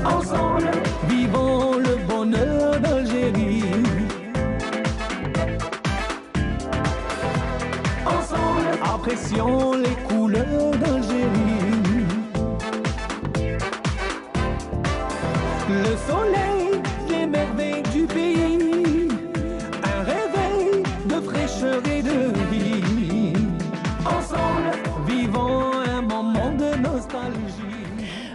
Ensemble, vivons le bonheur d'Algérie. Ensemble, apprécions les couleurs d'Algérie. Le soleil, les merveilles du pays, un réveil de fraîcheur et de vie. Ensemble, vivons un moment de nostalgie.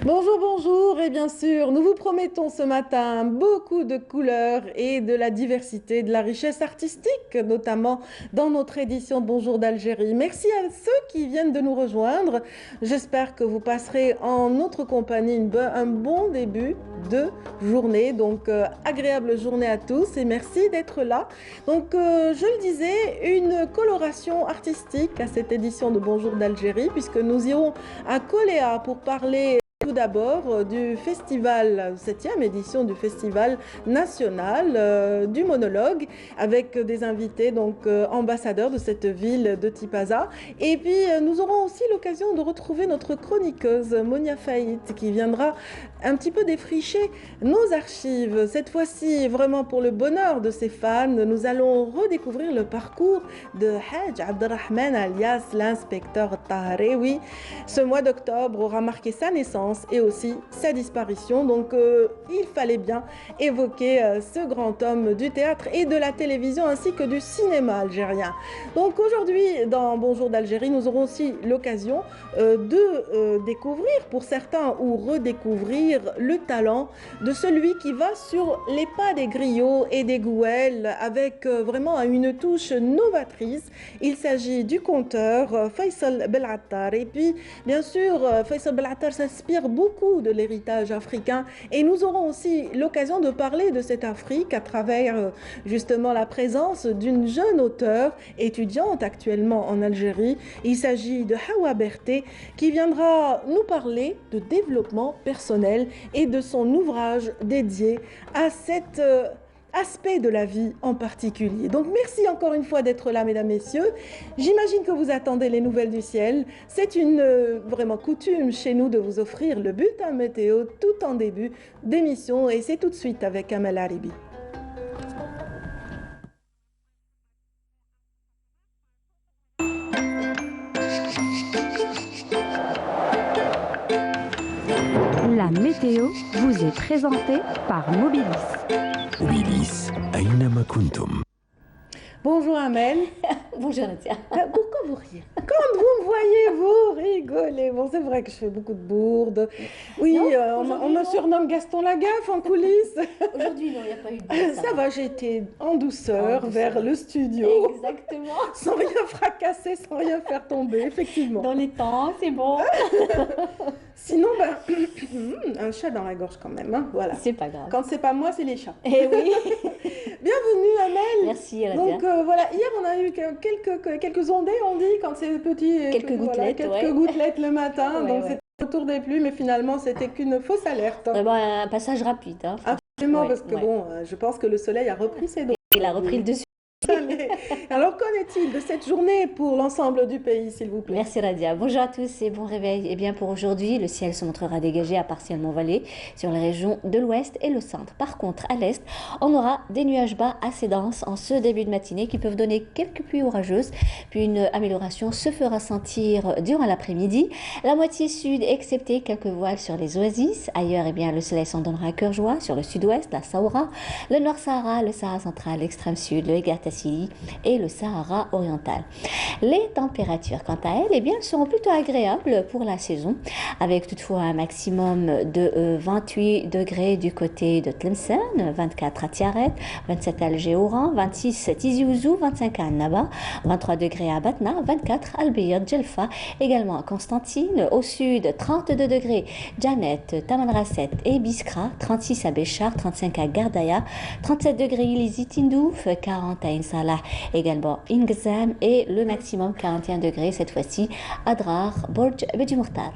Bonjour, bonjour, et bien sûr, nous vous promettons ce matin beaucoup de couleurs et de la diversité, de la richesse artistique, notamment dans notre édition de Bonjour d'Algérie. Merci à ceux qui viennent de nous rejoindre. J'espère que vous passerez en notre compagnie un bon début de journée. Donc, agréable journée à tous et merci d'être là. Donc, je le disais, une coloration artistique à cette édition de Bonjour d'Algérie, puisque nous irons à Koléa pour parler tout d'abord du festival, 7e édition du festival national du monologue, avec des invités, donc ambassadeurs de cette ville de Tipaza. Et puis nous aurons aussi l'occasion de retrouver notre chroniqueuse Monia Faït qui viendra un petit peu défricher nos archives. Cette fois-ci, vraiment pour le bonheur de ses fans, nous allons redécouvrir le parcours de Haj Abdelrahman alias l'inspecteur Taharewi. Ce mois d'octobre aura marqué sa naissance et aussi sa disparition. Donc il fallait bien évoquer ce grand homme du théâtre et de la télévision ainsi que du cinéma algérien. Donc aujourd'hui dans Bonjour d'Algérie, nous aurons aussi l'occasion de découvrir pour certains ou redécouvrir le talent de celui qui va sur les pas des griots et des gouelles avec vraiment une touche novatrice. Il s'agit du conteur Faisal Belattar. Et puis bien sûr Faisal Belattar s'inspire beaucoup de l'héritage africain et nous aurons aussi l'occasion de parler de cette Afrique à travers justement la présence d'une jeune auteure étudiante actuellement en Algérie. Il s'agit de Hawa Berté qui viendra nous parler de développement personnel et de son ouvrage dédié à cet aspect de la vie en particulier. Donc merci encore une fois d'être là, mesdames, messieurs. J'imagine que vous attendez les nouvelles du ciel. C'est une vraiment coutume chez nous de vous offrir le bulletin météo tout en début d'émission et c'est tout de suite avec Amel Aribi. La météo vous est présentée par Mobilis. Mobilis, أينما كنتم. Bonjour Amel. Bonjour Nadia. Pourquoi vous riez? Quand vous me voyez, vous rigolez. Bon, c'est vrai que je fais beaucoup de bourdes. Oui, on me surnomme Gaston Lagaffe en coulisses. Aujourd'hui, non, il n'y a pas eu de ça va, j'ai été en douceur vers le studio. Exactement. Sans rien fracasser, sans rien faire tomber, effectivement. Dans les temps, c'est bon. Sinon, un chat dans la gorge quand même. Hein, voilà. C'est pas grave. Quand c'est pas moi, c'est les chats. Eh oui. Bienvenue Amel. Merci Nadia. Donc voilà, hier on a eu quelques ondées, on dit, quand c'est petit. Quelques gouttelettes, quelques gouttelettes le matin. Ouais, donc ouais. c'était autour des pluies, mais finalement c'était qu'une fausse alerte. Vraiment un passage rapide. Hein, Absolument, ouais, parce que bon, je pense que le soleil a repris ses doses. Il a repris le dessus. Alors, qu'en est-il de cette journée pour l'ensemble du pays, s'il vous plaît? Merci Radia. Bonjour à tous et bon réveil. Eh bien pour aujourd'hui, le ciel se montrera dégagé à partiellement voilé sur les régions de l'ouest et le centre. Par contre, à l'est, on aura des nuages bas assez denses en ce début de matinée qui peuvent donner quelques pluies orageuses. Puis une amélioration se fera sentir durant l'après-midi. La moitié sud, excepté quelques voiles sur les oasis. Ailleurs, eh bien, le soleil s'en donnera à cœur joie sur le sud-ouest, la Saoura, le Nord-Sahara, le Sahara central, l'extrême sud, le Ghatassili et le Sahara oriental. Les températures, quant à elles, eh bien, seront plutôt agréables pour la saison, avec toutefois un maximum de 28 degrés du côté de Tlemcen, 24 à Tiaret, 27 à Alger Oran, 26 à Tizi Ouzou, 25 à Annaba, 23 degrés à Batna, 24 à Al-Biyad, Djelfa, également à Constantine, au sud 32 degrés, Janet, Tamanrasset et Biskra, 36 à Béchar, 35 à Gardaya, 37 degrés Ilizi Tindouf, 40 à Insalah, également Ingzam et le maximum 41 degrés cette fois-ci à Drar, Borj Bedi Mourtar.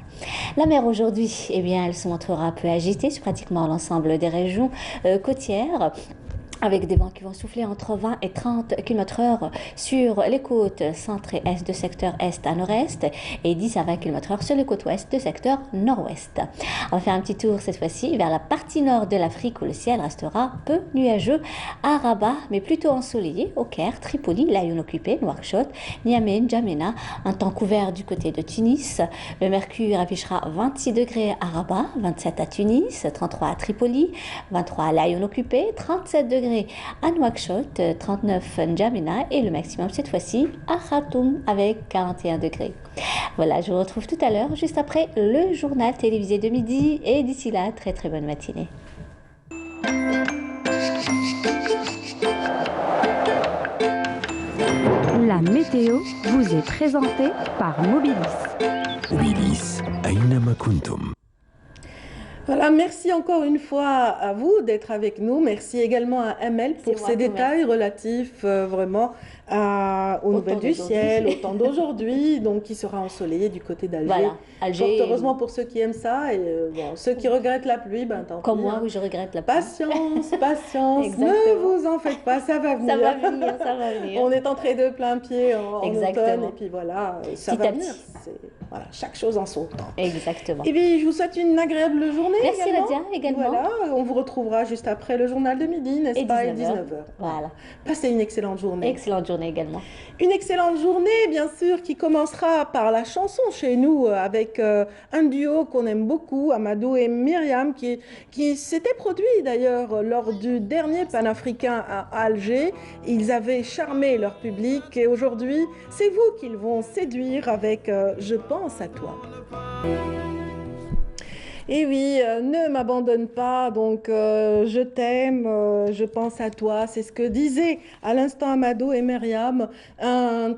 La mer aujourd'hui, eh bien, elle se montrera peu agitée sur pratiquement l'ensemble des régions côtières. avec des vents qui vont souffler entre 20 et 30 km/h sur les côtes centre et est de secteur est à nord-est et 10 à 20 km/h sur les côtes ouest de secteur nord-ouest. On va faire un petit tour cette fois-ci vers la partie nord de l'Afrique où le ciel restera peu nuageux à Rabat, mais plutôt ensoleillé au Caire, Tripoli, Laayoune occupé, Nouakchott, Niamey, N'Djamena, un temps couvert du côté de Tunis. Le mercure affichera 26 degrés à Rabat, 27 à Tunis, 33 à Tripoli, 23 à Laayoune occupé, 37 degrés à Nouakchott, 39 N'Djamena et le maximum cette fois-ci à Khartoum avec 41 degrés. Voilà, je vous retrouve tout à l'heure juste après le journal télévisé de midi et d'ici là, très très bonne matinée. La météo vous est présentée par Mobilis. Mobilis, أينما كنتم. Voilà, merci encore une fois à vous d'être avec nous. Merci également à Amel pour ces détails relatifs vraiment aux nouvelles du ciel, au temps d'aujourd'hui, donc qui sera ensoleillé du côté d'Alger. Voilà, Alger. Fort heureusement pour ceux qui aiment ça et bon, ceux qui regrettent la pluie, ben tant Comme pis, moi, hein. oui, je regrette la pluie. Patience, patience, Exactement. ne vous en faites pas, ça va venir. Ça va venir, ça va venir. On est entré de plein pied en Exactement. automne et puis voilà, ça Petit va à venir. petit. Voilà, chaque chose en son temps. Exactement. Et bien, je vous souhaite une agréable journée. Merci également. Nadia également. Voilà, on vous retrouvera juste après le journal de midi, n'est-ce Et pas, 19 et heures. 19h. Voilà. Passez une excellente journée. Excellente journée également. Une excellente journée, bien sûr, qui commencera par la chanson chez nous avec un duo qu'on aime beaucoup, Amadou et Myriam, qui s'était produit d'ailleurs lors du dernier panafricain à Alger. Ils avaient charmé leur public et aujourd'hui, c'est vous qu'ils vont séduire avec Je pense à toi. Et oui, ne m'abandonne pas, donc je t'aime, je pense à toi, c'est ce que disaient à l'instant Amadou et Myriam, un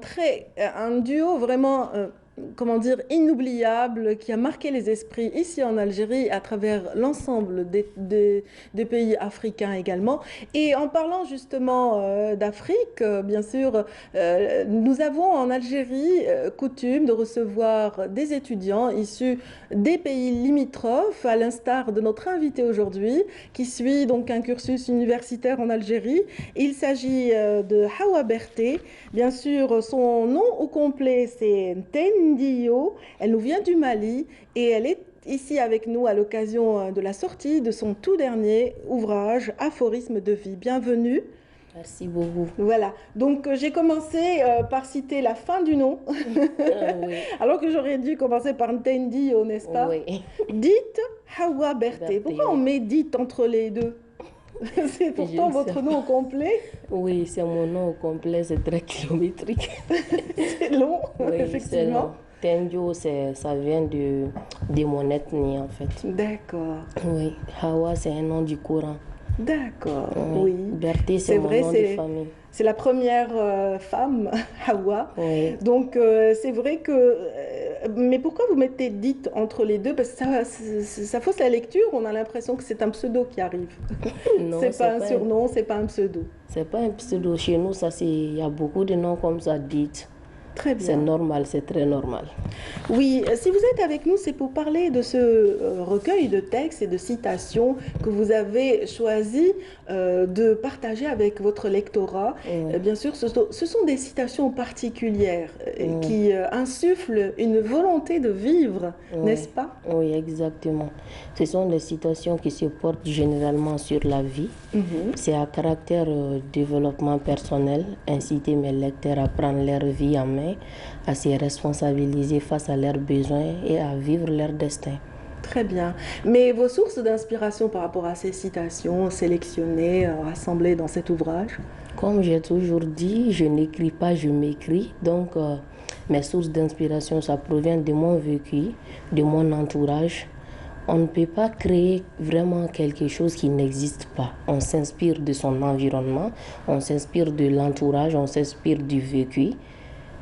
duo vraiment, comment dire, inoubliable qui a marqué les esprits ici en Algérie à travers l'ensemble des pays africains également. Et en parlant justement d'Afrique, bien sûr, nous avons en Algérie coutume de recevoir des étudiants issus des pays limitrophes, à l'instar de notre invité aujourd'hui, qui suit donc un cursus universitaire en Algérie. Il s'agit de Hawa Berté. Bien sûr, son nom au complet, c'est Ntendio. Elle nous vient du Mali et elle est ici avec nous à l'occasion de la sortie de son tout dernier ouvrage, Aphorisme de vie. Bienvenue. Merci beaucoup. Voilà, donc j'ai commencé par citer la fin du nom, Oui. alors que j'aurais dû commencer par Ntendio, n'est-ce pas? Oui. Dites Hawa Berté. Berté, Pourquoi on oui. met dites entre les deux? C'est pourtant Je ne sais votre nom au complet. Oui, c'est mon nom au complet, c'est très kilométrique. C'est long, Oui, c'est long. effectivement. Tenjo, ça vient de mon ethnie en fait. D'accord, Oui. Hawa, c'est un nom du Coran. d'accord, Oui. oui. Berté, C'est c'est mon vrai, nom de famille. C'est la première femme, Hawa. Oui. Donc, c'est vrai que... mais pourquoi vous mettez dites entre les deux? Parce que ça fausse la lecture, on a l'impression que c'est un pseudo qui arrive. Non, C'est pas un surnom, c'est pas un pseudo. C'est pas un pseudo. Chez nous, il y a beaucoup de noms comme ça, dites. Très C'est bien. normal, c'est très normal. Oui, si vous êtes avec nous, c'est pour parler de ce recueil de textes et de citations que vous avez choisi de partager avec votre lectorat. Oui. Bien sûr, ce sont des citations particulières qui insufflent une volonté de vivre, Oui. n'est-ce pas? Oui, exactement. Ce sont des citations qui se portent généralement sur la vie. C'est à caractère développement personnel, inciter mes lecteurs à prendre leur vie en main, à se responsabiliser face à leurs besoins et à vivre leur destin. Très bien. Mais vos sources d'inspiration par rapport à ces citations sélectionnées, rassemblées dans cet ouvrage? Comme j'ai toujours dit, je n'écris pas, je m'écris. Donc, mes sources d'inspiration, ça provient de mon vécu, de mon entourage. On ne peut pas créer vraiment quelque chose qui n'existe pas. On s'inspire de son environnement, on s'inspire de l'entourage, on s'inspire du vécu,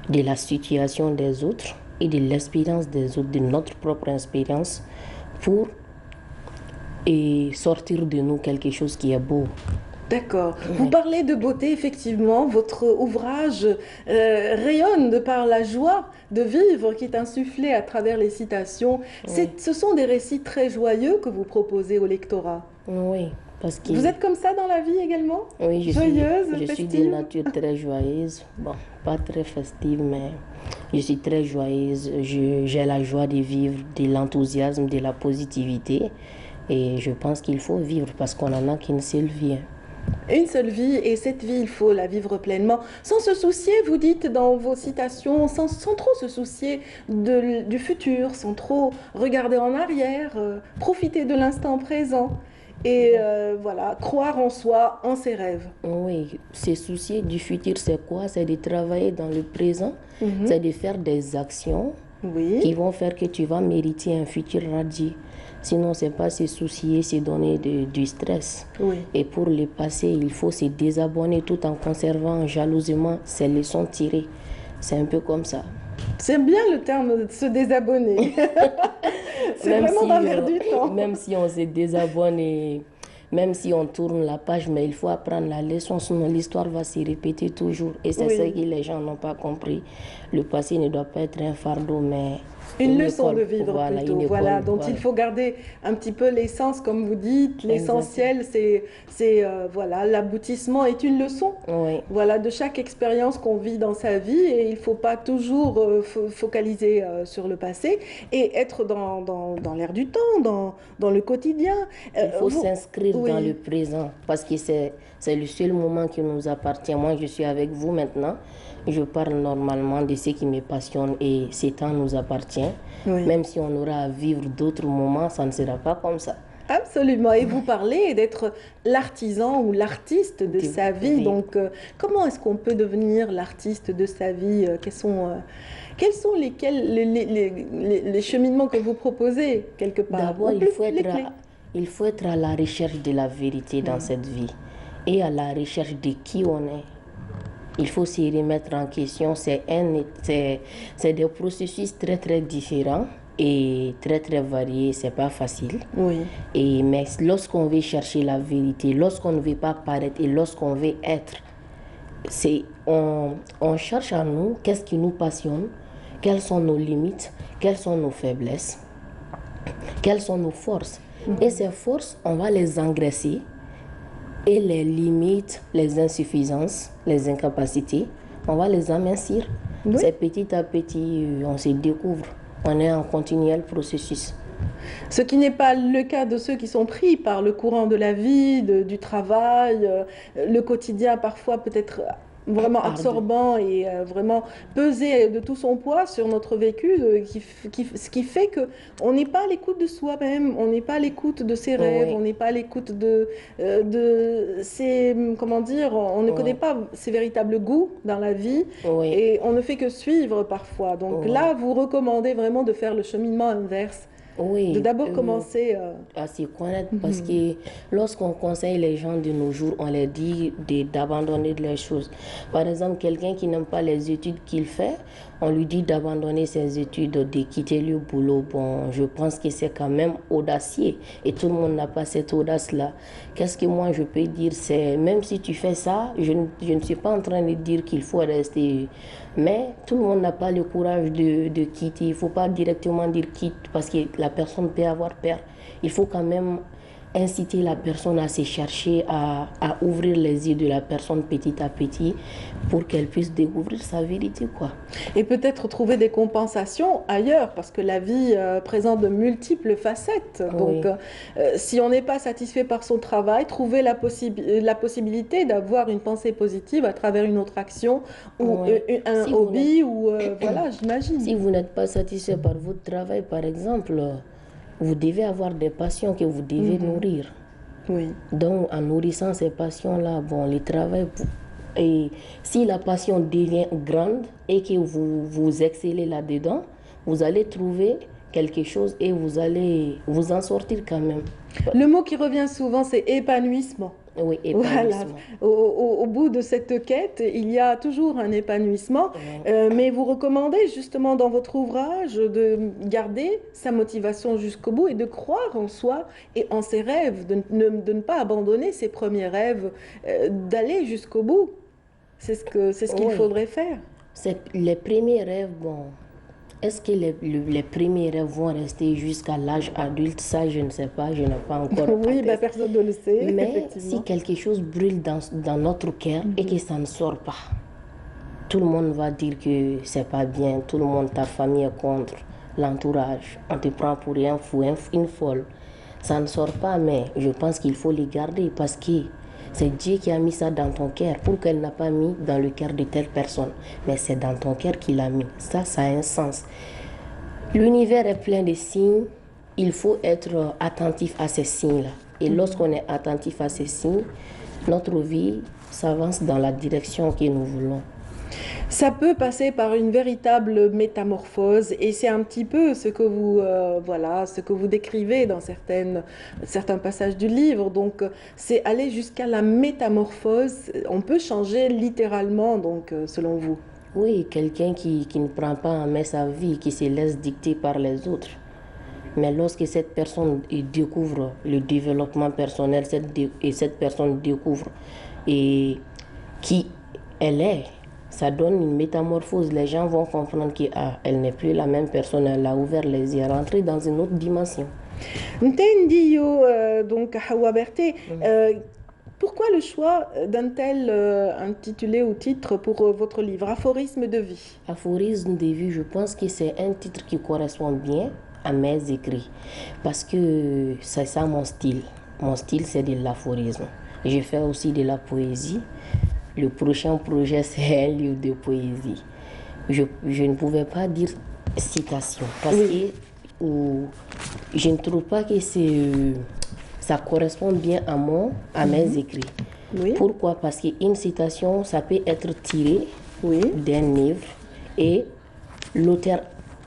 de la situation des autres et de l'expérience des autres, de notre propre expérience, pour sortir de nous quelque chose qui est beau. D'accord. Vous parlez de beauté, effectivement. Votre ouvrage rayonne de par la joie de vivre qui est insufflée à travers les citations. Ce sont des récits très joyeux que vous proposez au lectorat. Oui, Parce que Vous êtes comme ça dans la vie également? oui, Joyeuse, je suis festive? de nature très joyeuse. Bon, pas très festive, mais je suis très joyeuse. J'ai la joie de vivre, de l'enthousiasme, de la positivité. Et je pense qu'il faut vivre parce qu'on en a qu'une seule vie, hein. Une seule vie, et cette vie, il faut la vivre pleinement, sans se soucier, vous dites dans vos citations, sans trop se soucier du futur, sans trop regarder en arrière, profiter de l'instant présent et voilà, croire en soi, en ses rêves. Oui, se soucier du futur, c'est quoi? C'est de travailler dans le présent, c'est de faire des actions Oui. qui vont faire que tu vas mériter un futur radieux. Sinon, c'est pas se soucier, c'est donner du stress. Oui. Et pour le passé, il faut se désabonner tout en conservant jalousement ses leçons tirées. C'est un peu comme ça. C'est bien le terme de se désabonner. C'est Même vraiment si, dans l'air du temps. Même si on se désabonne et même si on tourne la page, mais il faut apprendre la leçon, sinon l'histoire va se répéter toujours. Et c'est Oui. ça que les gens n'ont pas compris. Le passé ne doit pas être un fardeau, mais Une leçon école, de vivre voilà, plutôt, une école, voilà, dont voilà. il faut garder un petit peu l'essence, comme vous dites. L'essentiel, voilà, l'aboutissement est une leçon. Oui. Voilà, de chaque expérience qu'on vit dans sa vie, et il ne faut pas toujours focaliser sur le passé et être dans l'air du temps, dans le quotidien. Il faut Vous- s'inscrire oui. dans le présent parce que c'est le seul moment qui nous appartient. Moi, je suis avec vous maintenant. Je parle normalement de ce qui me passionne et ce temps nous appartient. Oui. Même si on aura à vivre d'autres moments, ça ne sera pas comme ça. Absolument. Et vous parlez d'être l'artisan ou l'artiste de sa vie. oui. Donc, comment est-ce qu'on peut devenir l'artiste de sa vie? Quels sont les cheminements que vous proposez quelque part? D'abord, Ou il faut les clés. il faut être à la recherche de la vérité dans cette vie et à la recherche de qui on est. Il faut se remettre en question. C'est des processus très, très différents et très, très variés. C'est pas facile. Oui. Mais lorsqu'on veut chercher la vérité, lorsqu'on ne veut pas paraître et lorsqu'on veut être, on cherche à nous qu'est-ce qui nous passionne, quelles sont nos limites, quelles sont nos faiblesses, quelles sont nos forces. Et ces forces, on va les engraisser. Et les limites, les insuffisances, les incapacités, on va les amincir. Oui. C'est petit à petit, on se découvre. On est en continuel processus. Ce qui n'est pas le cas de ceux qui sont pris par le courant de la vie, du travail, le quotidien parfois peut-être vraiment absorbant et vraiment pesé de tout son poids sur notre vécu, ce qui fait qu'on n'est pas à l'écoute de soi-même, on n'est pas à l'écoute de ses rêves, Oui. on n'est pas à l'écoute de ses, comment dire, on ne connaît pas ses véritables goûts dans la vie Oui. et on ne fait que suivre parfois. Donc Oui. là, vous recommandez vraiment de faire le cheminement inverse. Oui, De d'abord commencer. à s'y connaître parce que lorsqu'on conseille les gens de nos jours, on leur dit d'abandonner les choses. Par exemple, quelqu'un qui n'aime pas les études qu'il fait, on lui dit d'abandonner ses études, de quitter le boulot. Bon, je pense que c'est quand même audacieux et tout le monde n'a pas cette audace-là. Qu'est-ce que moi je peux dire? C'est même si tu fais ça, je ne suis pas en train de dire qu'il faut rester. Mais tout le monde n'a pas le courage de quitter. Il ne faut pas directement dire quitte parce que la personne peut avoir peur. Il faut quand même inciter la personne à se chercher, à ouvrir les yeux de la personne petit à petit pour qu'elle puisse découvrir sa vérité, quoi. Et peut-être trouver des compensations ailleurs, parce que la vie présente de multiples facettes. Oui. Donc, si on n'est pas satisfait par son travail, trouver la possibilité d'avoir une pensée positive à travers une autre action ou Oui. un Si vous hobby, ou voilà, j'imagine. Si vous n'êtes pas satisfait par votre travail, par exemple, vous devez avoir des passions que vous devez nourrir. Oui. Donc, en nourrissant ces passions-là, bon, le travail, et si la passion devient grande et que vous excellez là-dedans, vous allez trouver quelque chose et vous allez vous en sortir quand même. Le mot qui revient souvent, c'est épanouissement. Oui, Voilà. épanouissement. Au bout de cette quête, il y a toujours un épanouissement. Mais vous recommandez justement dans votre ouvrage de garder sa motivation jusqu'au bout et de croire en soi et en ses rêves, de ne pas abandonner ses premiers rêves, d'aller jusqu'au bout. C'est ce qu'il Oui. faudrait faire. C'est les premiers rêves, bon, Est-ce que les premiers rêves vont rester jusqu'à l'âge adulte? Ça, je ne sais pas, je n'ai pas encore Oui, ben, personne ne le sait. Mais si quelque chose brûle dans notre cœur et que ça ne sort pas, tout le monde va dire que c'est pas bien, tout le monde, ta famille est contre, l'entourage, on te prend pour un fou, une folle. Ça ne sort pas, mais je pense qu'il faut les garder parce que c'est Dieu qui a mis ça dans ton cœur. Pourquoi elle n'a pas mis dans le cœur de telle personne? Mais c'est dans ton cœur qu'il a mis. Ça a un sens. L'univers est plein de signes. Il faut être attentif à ces signes-là. Et lorsqu'on est attentif à ces signes, notre vie s'avance dans la direction que nous voulons. Ça peut passer par une véritable métamorphose et c'est un petit peu ce que vous, ce que vous décrivez dans certains passages du livre. Donc, c'est aller jusqu'à la métamorphose. On peut changer littéralement, donc, selon vous. Oui, quelqu'un qui ne prend pas en main sa vie, qui se laisse dicter par les autres. Mais lorsque cette personne découvre le développement personnel, cette personne découvre qui elle est, ça donne une métamorphose. Les gens vont comprendre qu'elle n'est plus la même personne. Elle a ouvert les yeux, elle est rentrée dans une autre dimension. Ntendiyo, donc Hawa Berté, pourquoi le choix d'un tel intitulé ou titre pour votre livre, Aphorisme de vie? Aphorisme de vie, je pense que c'est un titre qui correspond bien à mes écrits. Parce que c'est ça mon style. Mon style, c'est de l'aphorisme. Je fais aussi de la poésie. Le prochain projet, c'est un livre de poésie. Je ne pouvais pas dire citation parce que je ne trouve pas que ça correspond bien à mes écrits. Oui. Pourquoi? Parce qu'une citation, ça peut être tiré d'un livre et l'auteur,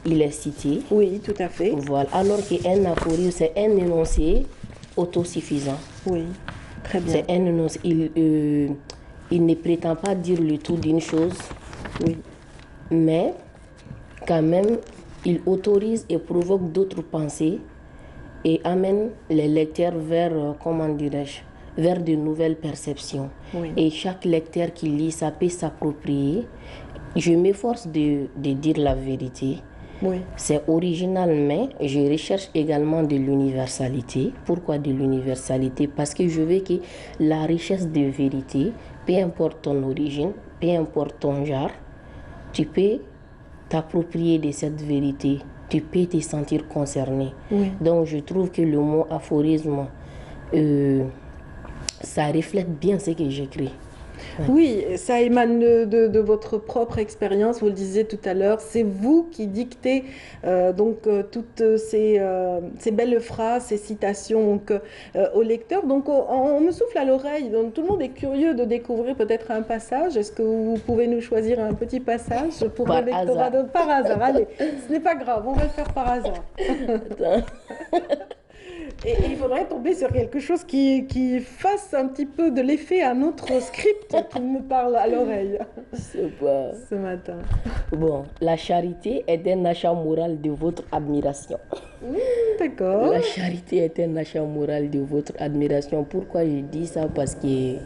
il est cité. Oui, tout à fait. Voilà. Alors qu'un aphorisme, c'est un énoncé autosuffisant. Oui, très bien. C'est un énoncé. Il ne prétend pas dire le tout d'une chose, mais quand même, il autorise et provoque d'autres pensées et amène les lecteurs vers, vers de nouvelles perceptions. Oui. Et chaque lecteur qui lit, ça peut s'approprier. Je m'efforce de dire la vérité. Oui. C'est original, mais je recherche également de l'universalité. Pourquoi de l'universalité? Parce que je veux que la richesse de vérité, peu importe ton origine, peu importe ton genre, tu peux t'approprier de cette vérité, tu peux te sentir concerné. Oui. Donc je trouve que le mot aphorisme, ça reflète bien ce que j'écris. Oui, ça émane de votre propre expérience, vous le disiez tout à l'heure, c'est vous qui dictez toutes ces belles phrases, ces citations au lecteur. Donc on me souffle à l'oreille, donc tout le monde est curieux de découvrir peut-être un passage. Est-ce que vous pouvez nous choisir un petit passage pour le lectorat? Par hasard, allez, ce n'est pas grave, on va le faire par hasard. Et il faudrait tomber sur quelque chose qui fasse un petit peu de l'effet à notre script qui me parle à l'oreille. C'est pas... Ce matin. Bon, la charité est un achat moral de votre admiration. D'accord. La charité est un achat moral de votre admiration. Pourquoi je dis ça? Parce que,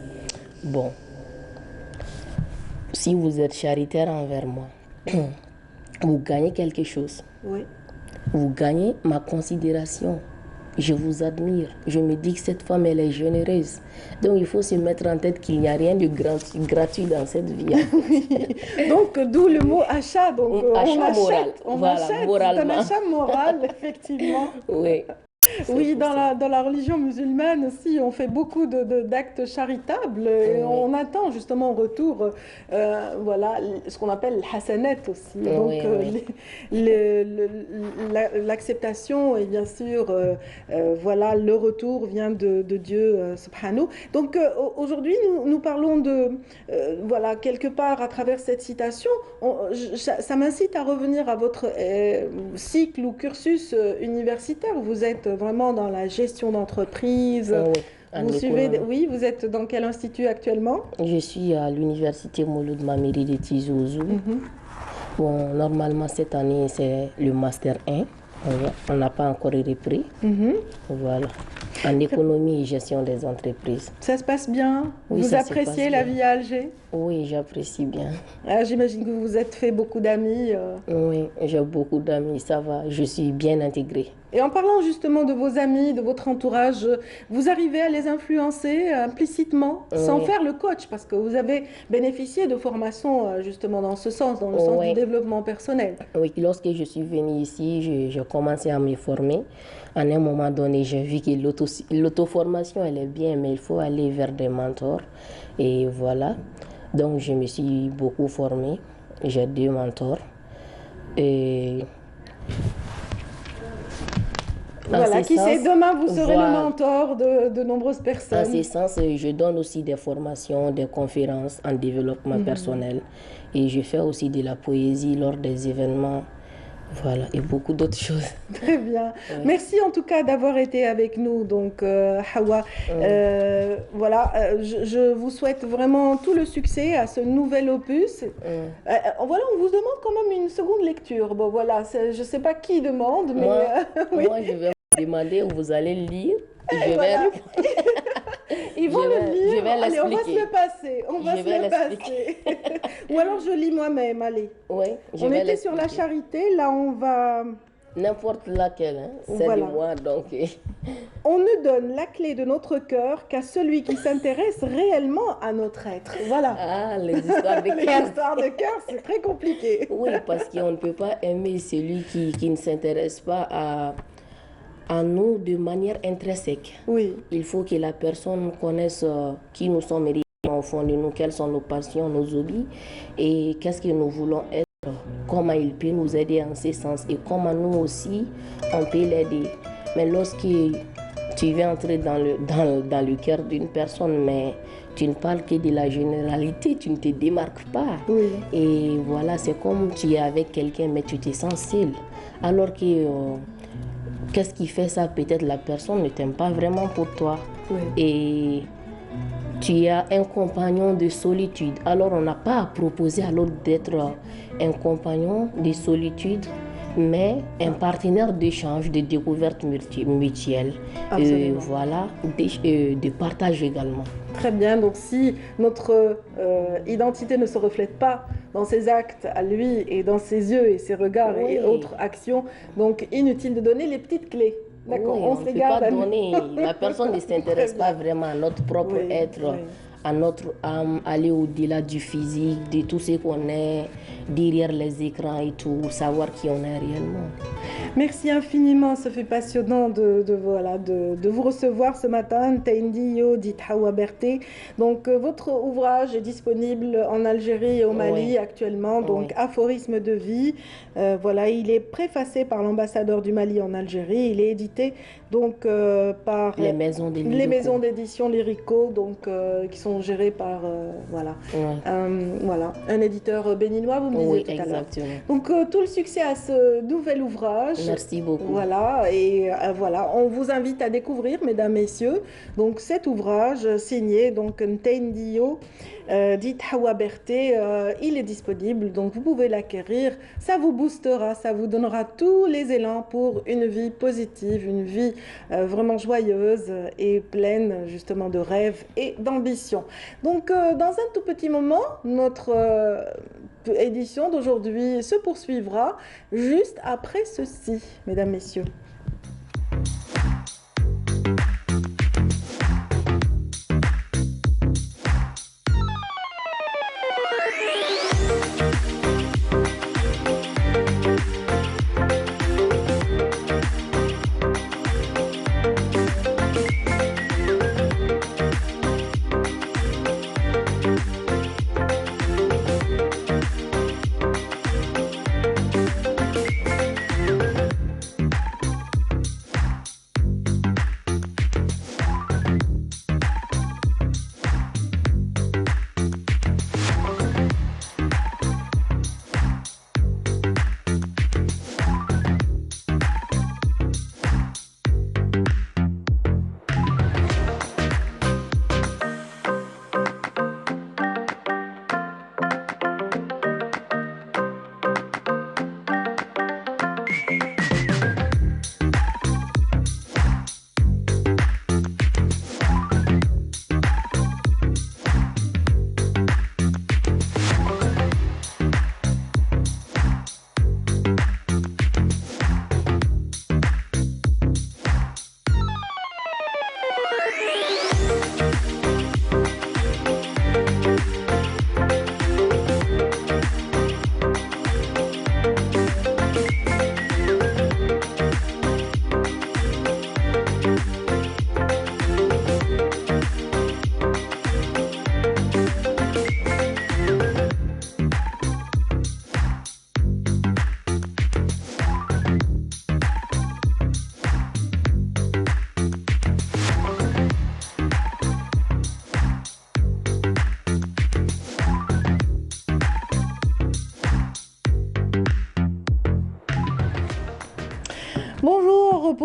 bon, si vous êtes charitaire envers moi, vous gagnez quelque chose. Oui. Vous gagnez ma considération. Je vous admire. Je me dis que cette femme, elle est généreuse. Donc, il faut se mettre en tête qu'il n'y a rien de gratuit dans cette vie. Oui. Donc, d'où le mot achat. Donc, achat on achète, moral. On voilà, achète. Moralement. C'est un achat moral, effectivement. Oui. Oui, dans la religion musulmane aussi, on fait beaucoup d'actes charitables et on attend justement en retour ce qu'on appelle l'hasanat aussi. Donc l'acceptation et bien sûr le retour vient de Dieu subhanahu. Donc aujourd'hui nous parlons de quelque part à travers cette citation, ça m'incite à revenir à votre cycle ou cursus universitaire. Vous êtes vraiment dans la gestion d'entreprise. Vous êtes dans quel institut actuellement? Je suis à l'université Mouloud Mamiri de Tizi-Ouzou. Bon, normalement, cette année, c'est le Master 1. On n'a pas encore repris. Voilà. en économie et gestion des entreprises. Ça se passe bien? Oui, Vous ça se appréciez passe la bien. vie à Alger? Oui, j'apprécie bien. Ah, j'imagine que vous vous êtes fait beaucoup d'amis. Oui, j'ai beaucoup d'amis, ça va, je suis bien intégrée. Et en parlant justement de vos amis, de votre entourage, vous arrivez à les influencer implicitement, sans Oui. faire le coach, parce que vous avez bénéficié de formations justement dans ce sens, dans le sens du Oui. développement personnel. Oui, lorsque je suis venue ici, j'ai commencé à me former. À un moment donné, j'ai vu que l'auto-formation, elle est bien, mais il faut aller vers des mentors. Et voilà. Donc, je me suis beaucoup formée. J'ai 2 mentors. Et en Voilà, ce qui sait, sens, demain vous serez le voilà. mentor de nombreuses En personnes. ce sens, je donne aussi des formations, des conférences en développement personnel. Et je fais aussi de la poésie lors des événements. Voilà, et beaucoup d'autres choses. Très bien. Ouais. Merci en tout cas d'avoir été avec nous, donc Hawa. Voilà, je vous souhaite vraiment tout le succès à ce nouvel opus. Voilà, on vous demande quand même une seconde lecture. Bon, voilà, je ne sais pas qui demande, mais oui. Moi, je vais vous demander, vous allez lire. Je Voilà. vais Ils vont le lire. je vais Allez, on va se l'expliquer. le passer. On va Je se vais le l'expliquer. passer. Ou alors je lis moi-même, allez. Oui, je On vais était sur la l'expliquer. charité, là on va... N'importe laquelle, hein, c'est Voilà. de moi, donc. On ne donne la clé de notre cœur qu'à celui qui s'intéresse réellement à notre être. Voilà. Ah, les histoires de Les cœur. histoires de cœur, c'est très compliqué. Oui, parce qu'on ne peut pas aimer celui qui ne s'intéresse pas à nous de manière intrinsèque. Oui, Il faut que la personne connaisse qui nous sommes réellement au fond de nous, quelles sont nos passions, nos hobbies et qu'est-ce que nous voulons être, comment il peut nous aider en ce sens et comment nous aussi on peut l'aider. Mais lorsque tu veux entrer dans le cœur d'une personne, mais tu ne parles que de la généralité, tu ne te démarques pas. oui. Et voilà, c'est comme tu es avec quelqu'un, mais tu te sens seul. Alors que qu'est-ce qui fait ça? Peut-être la personne ne t'aime pas vraiment pour toi. Oui. Et tu as un compagnon de solitude. Alors on n'a pas à proposer à l'autre d'être un compagnon de solitude, mais un partenaire d'échange, de découverte mutuelle. Absolument. Voilà, de partage également. Très bien. Donc si notre identité ne se reflète pas dans ses actes à lui et dans ses yeux et ses regards Oui. et autres actions, donc inutile de donner les petites clés. D'accord, Oui, on on se ne les peut garde pas à nous. donner. La personne ne s'intéresse Très pas bien. vraiment à notre propre Oui, être, oui. à notre âme, aller au-delà du physique, de tout ce qu'on est derrière les écrans et tout, savoir qui on est réellement. Merci infiniment, ça fait passionnant de vous recevoir ce matin, Taindio dit Hawa Berté. Donc votre ouvrage est disponible en Algérie et au Mali Oui. actuellement, donc Oui. Aphorisme de vie. Voilà, il est préfacé par l'ambassadeur du Mali en Algérie, il est édité donc par Les maisons des les Lyrico. maisons d'édition Lyrico, donc qui sont gérées par voilà. Oui. Voilà, un éditeur béninois, vous me disiez Oui, tout à l'heure. exactement. Donc tout le succès à ce nouvel ouvrage. Merci beaucoup. Voilà, et voilà, on vous invite à découvrir, mesdames, messieurs, donc cet ouvrage signé donc Ntendio, dit Hawa Berté, il est disponible, donc vous pouvez l'acquérir. Ça vous boostera, ça vous donnera tous les élans pour une vie positive, une vie vraiment joyeuse et pleine justement de rêves et d'ambition. Donc dans un tout petit moment, notre édition d'aujourd'hui se poursuivra juste après ceci, mesdames, messieurs.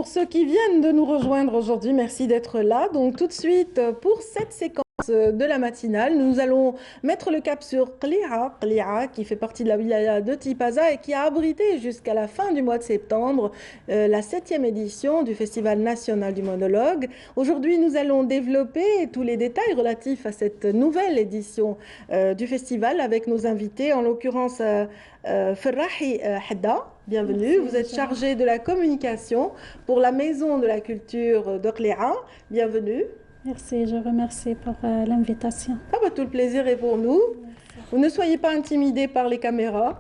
ceux qui viennent de nous rejoindre aujourd'hui, merci d'être là. Donc tout de suite, pour cette séquence de la matinale, nous allons mettre le cap sur Qli'a, qui fait partie de la wilaya de Tipaza et qui a abrité jusqu'à la fin du mois de septembre la 7e édition du Festival national du monologue. Aujourd'hui, nous allons développer tous les détails relatifs à cette nouvelle édition du festival avec nos invités, en l'occurrence Ferrahi Hadda. Bienvenue, vous êtes chargé de la communication pour la Maison de la Culture de Qli'a. Bienvenue. Merci, je remercie pour l'invitation. Ah bah, tout le plaisir est pour nous. Vous ne soyez pas intimidés par les caméras.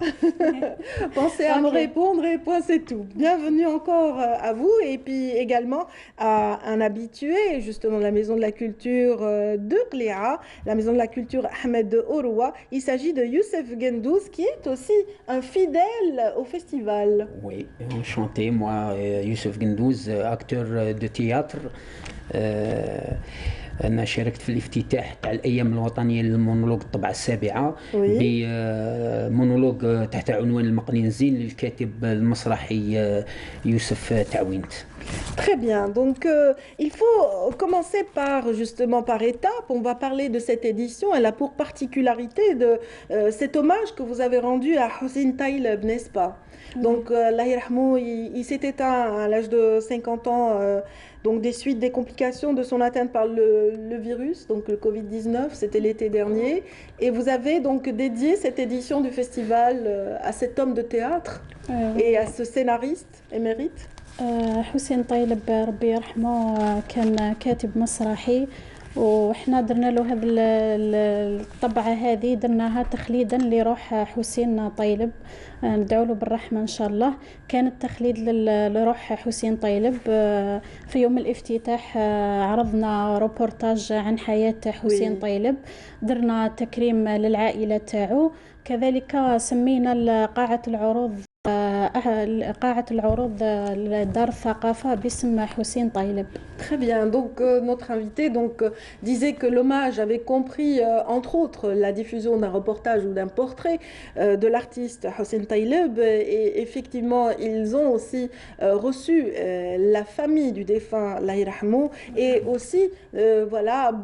Pensez à me répondre et point, c'est tout. Bienvenue encore à vous et puis également à un habitué justement de la Maison de la Culture de Qli'a, la Maison de la Culture Ahmed de Oroua. Il s'agit de Youssef Gendouz qui est aussi un fidèle au festival. Oui, enchanté. Moi, Youssef Gendouz, acteur de théâtre. أنا شاركت في الافتتاح تاع الأيام الوطنية للمونولوج الطبعة السابعة بمونولوج تحت عنوان المقنينزين للكاتب المسرحي يوسف تعوينت. Très bien, donc il faut commencer par étapes. On va parler de cette édition. Elle a pour particularité de cet hommage que vous avez rendu à Hossein Taïleb, n'est-ce pas? Donc Allah yarhamou, il s'est éteint à l'âge de 50 ans, donc des suites des complications de son atteinte par le virus, donc le Covid-19, c'était l'été dernier. Et vous avez donc dédié cette édition du festival à cet homme de théâtre et à ce scénariste émérite. حسين طيلب ربي يرحمه كان كاتب مسرحي وإحنا درنا له هذه الطبعة هذه درناها تخليدا لروح حسين طيلب ندعو له بالرحمة إن شاء الله. كانت تخليد لروح حسين طيلب. في يوم الافتتاح عرضنا روبورتاج عن حياة حسين طيلب، درنا تكريم للعائلة تاعو، كذلك سمينا قاعة العروض دار الثقافة باسم حسين طيلب. Très bien, donc notre invité disait que l'hommage avait compris entre autres la diffusion d'un reportage ou d'un portrait de l'artiste Hossein Taïleb, et effectivement ils ont aussi reçu la famille du défunt Allah yarhamou et aussi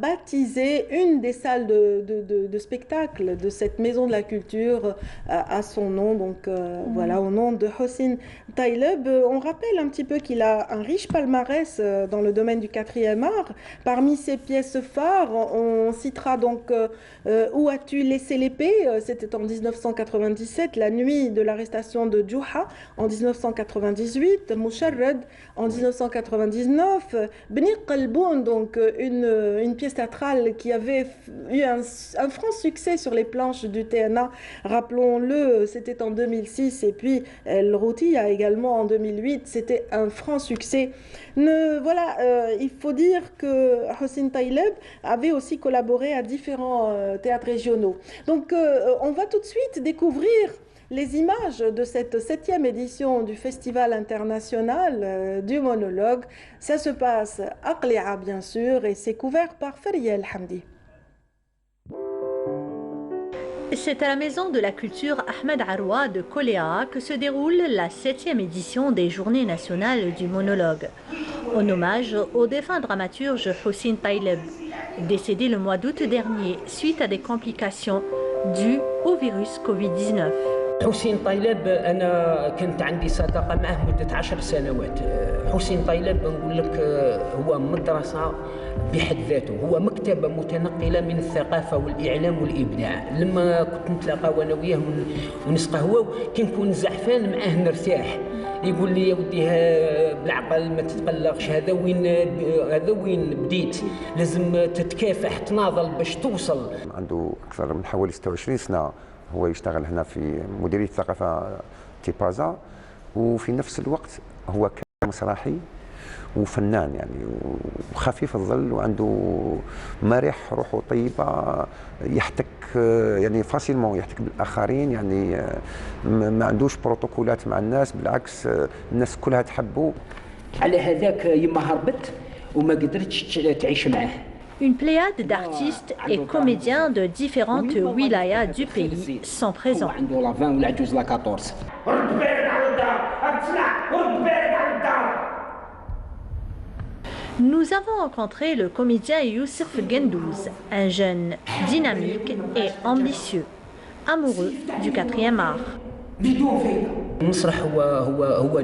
baptisé une des salles de spectacle de cette maison de la culture à son nom, donc voilà, au nom de Hossein Taïleb. On rappelle un petit peu qu'il a un riche palmarès dans le domaine du 4e art. Parmi ses pièces phares, on citera donc Où as-tu laissé l'épée? C'était en 1997, la nuit de l'arrestation de Djouha en 1998, Moucharred en 1999, Bni Qalboun, donc une pièce théâtrale qui avait eu un franc succès sur les planches du TNA, rappelons-le, c'était en 2006, et puis El Routia également en 2008, c'était un franc succès. Il faut dire que Hossein Taïleb avait aussi collaboré à différents théâtres régionaux. Donc on va tout de suite découvrir les images de cette 7e édition du Festival international du monologue. Ça se passe à Qli'a bien sûr et c'est couvert par Faria El Hamdi. C'est à la Maison de la Culture Ahmed Aroua de Qli'a que se déroule la 7e édition des Journées nationales du monologue, en hommage au défunt dramaturge Hossein Taïleb, décédé le mois d'août dernier suite à des complications dues au virus Covid-19. حسين طيلب أنا كنت عندي صداقة معه مدة 10 سنوات. حسين طيلب نقول لك هو مدرسة بحد ذاته، هو مكتبة متنقلة من الثقافة والإعلام والإبداع. لما كنت نتلاقى وأنا وياه ونسقهوى كنكون زعفان معاه نرتاح. يقول لي يا ودي بالعقل ما تتقلقش، هذا وين بديت، لازم تتكافح تناضل باش توصل. عنده أكثر من حوالي 26 سنة هو يشتغل هنا في مديرية الثقافة تيبازا، وفي نفس الوقت هو مسرحي وفنان يعني وخفيف الظل وعنده مرح، روحه طيبة، يحتك يعني فاسيلمون، يحتك بالآخرين، يعني ما عندوش بروتوكولات مع الناس، بالعكس الناس كلها تحبه. على هذاك يما هربت وما قدرتش تعيش معاه. Une pléiade d'artistes et comédiens de différentes wilayas du pays sont présents. Nous avons rencontré le comédien Youssef Gendouz, un jeune dynamique et ambitieux, amoureux du 4e art. المسرح هو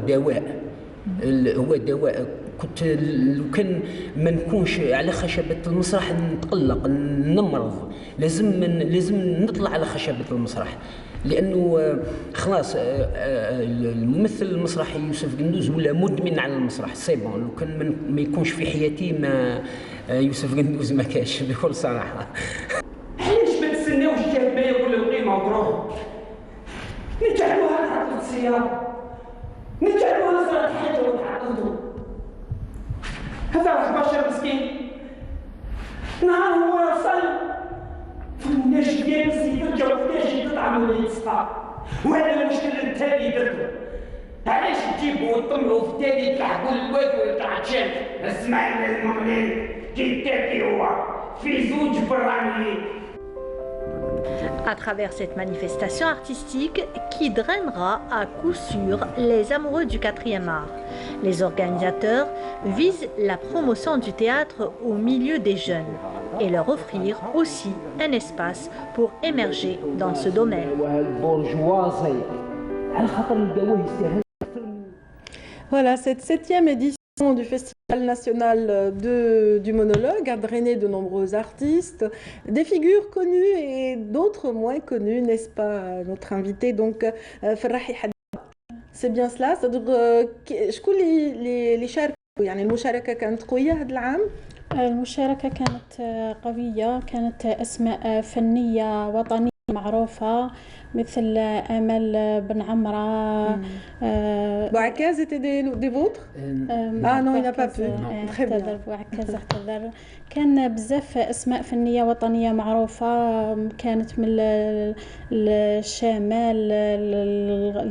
دواء كنت لو كان ما نكونش على خشبة المسرح نتقلق نمرض لازم نطلع على خشبة المسرح لأنه خلاص الممثل المسرحي يوسف قندوز ولا مدمن على المسرح سيبون لو كان ما يكونش في حياتي ما يوسف قندوز ما كاش بكل صراحة. علاش ما تستناوش الشاب ما يقول القيمة وتروح نجعلوها نعطلوا السيارة نجعلوها صلاة حاجة ونعطلوا هذا واحد بشر مسكين نهار هو صل فمناش ديال الزيت وفناش تطعم ولا يتسقى وهذا المشكل التالي درتو علاش تجيبوا وتطمعوا في التالي تلحقوا الواد ولا العطشان اسمع المغني كيتاكي هو في زوج برانيين. À travers cette manifestation artistique qui drainera à coup sûr les amoureux du 4e art, les organisateurs visent la promotion du théâtre au milieu des jeunes et leur offrir aussi un espace pour émerger dans ce domaine. Voilà, cette 7e édition du Festival national du monologue a drainé de nombreux artistes, des figures connues et d'autres moins connues, n'est-ce pas, notre invité donc Ferrahi Hadad. C'est bien cela, c'est-à-dire شكون اللي شاركوا يعني المشاركة كانت قوية هذا العام؟ المشاركة كانت قوية، كانت أسماء فنية وطنية معروفة مثل أمل بن عمرة. Bouakaz était des vôtres? Ah non, il n'a pas pu. Très bien. بوعكاز اعتذر. كان بزاف أسماء فنية وطنية معروفة، كانت من الشمال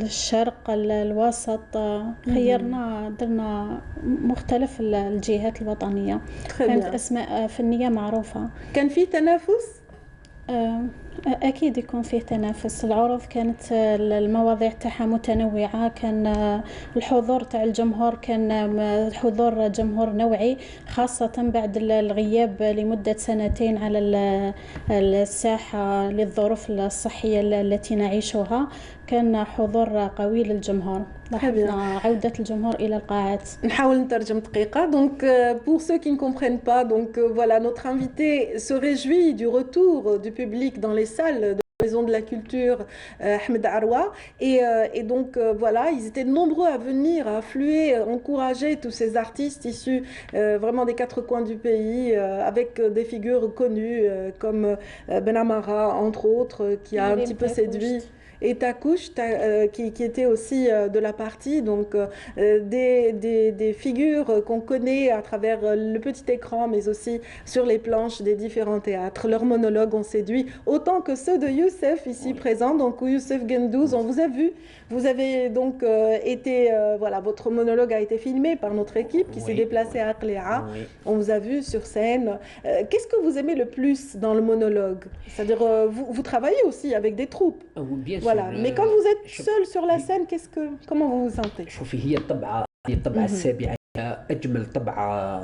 الشرق الوسط، خيرنا درنا مختلف الجهات الوطنية. كانت أسماء فنية معروفة. كان في تنافس؟ أكيد يكون فيه تنافس. العروض كانت المواضيع تاعها متنوعة، كان الحضور تاع الجمهور كان حضور جمهور نوعي، خاصة بعد الغياب لمدة 2 على الساحة للظروف الصحية التي نعيشها. كان حضور قوي للجمهور، لاحظنا عودة الجمهور إلى القاعات. نحاول نترجم دقيقة. Donc pour ceux qui ne comprennent pas, donc voilà, notre invité se réjouit du retour du public dans les salles de la Maison de la Culture Ahmed Arwa et donc voilà, ils étaient nombreux à venir, à affluer, encourager tous ces artistes issus vraiment des 4 coins du pays avec des figures connues comme Ben Amara entre autres qui a un petit peu séduit. Et Takouch qui était aussi de la partie, donc des figures qu'on connaît à travers le petit écran, mais aussi sur les planches des différents théâtres. Leurs monologues ont séduit autant que ceux de Youssef ici présent, donc Youssef Gendouz. On vous a vu, vous avez donc été, voilà, votre monologue a été filmé par notre équipe qui s'est déplacée à Aqléa. On vous a vu sur scène. Qu'est-ce que vous aimez le plus dans le monologue? C'est-à-dire, vous travaillez aussi avec des troupes. Bien sûr. Voilà. Mais quand vous êtes seul sur la scène, comment vous vous sentez? شوفي هي الطبعة السابعة أجمل طبعة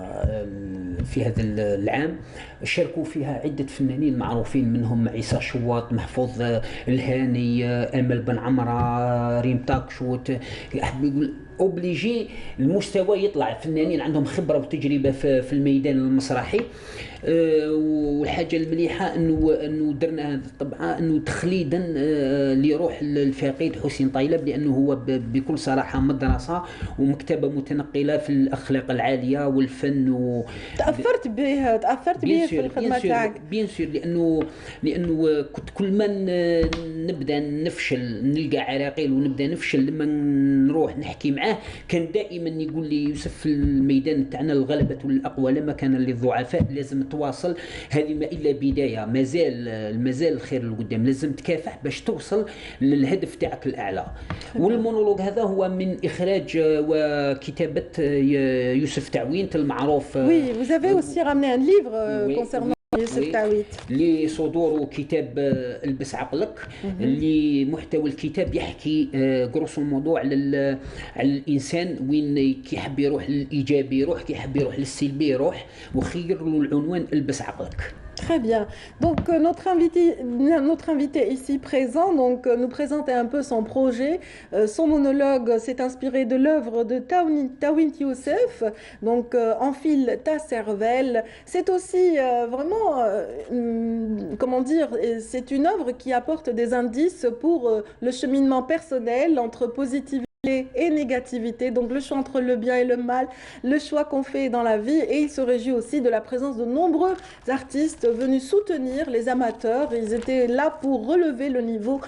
في هذا العام، شاركوا فيها عدة فنانين معروفين منهم عيسى شواط، محفوظ الهاني، أمل بن عمرة، ريم تاكشوت. يقول اوبليجي المستوى يطلع، فنانين عندهم خبره وتجربه في الميدان المسرحي. والحاجه المليحه انه درنا هذه الطبعه انه تخليدا لروح الفقيد حسين طيلب، لانه هو بكل صراحه مدرسه ومكتبه متنقله في الاخلاق العاليه والفن. تاثرت به في الخدمه تاعك؟ بيان سور، لانه كنت كل ما نبدا نفشل نلقى عراقيل ونبدا نفشل لما نروح نحكي معاه كان دائما يقول لي يوسف في الميدان تاعنا الغلبة الأقوى لما كان للضعفاء، لازم تواصل، هذه ما إلا بداية، مازال الخير القدام، لازم تكافح باش توصل للهدف تاعك الأعلى. والمونولوج هذا هو من إخراج وكتابة يوسف تعوينت المعروف. Oui, vous avez aussi ramené un livre concernant يوسف تاويت اللي صدور كتاب البس عقلك، اللي محتوى الكتاب يحكي قرص الموضوع على الانسان وين كيحب يروح للايجابي يروح، كيحب يروح للسلبي يروح، وخير له العنوان البس عقلك. Très bien. Donc notre invité ici présent nous présente un peu son projet. Son monologue s'est inspiré de l'œuvre de Tawint Youssef, donc Enfile ta cervelle. C'est aussi vraiment, comment dire, c'est une œuvre qui apporte des indices pour le cheminement personnel entre positivité et négativité, donc le choix entre le bien et le mal, le choix qu'on fait dans la vie. Et il se réjouit aussi de la présence de nombreux artistes venus soutenir les amateurs. Ils étaient là pour relever le niveau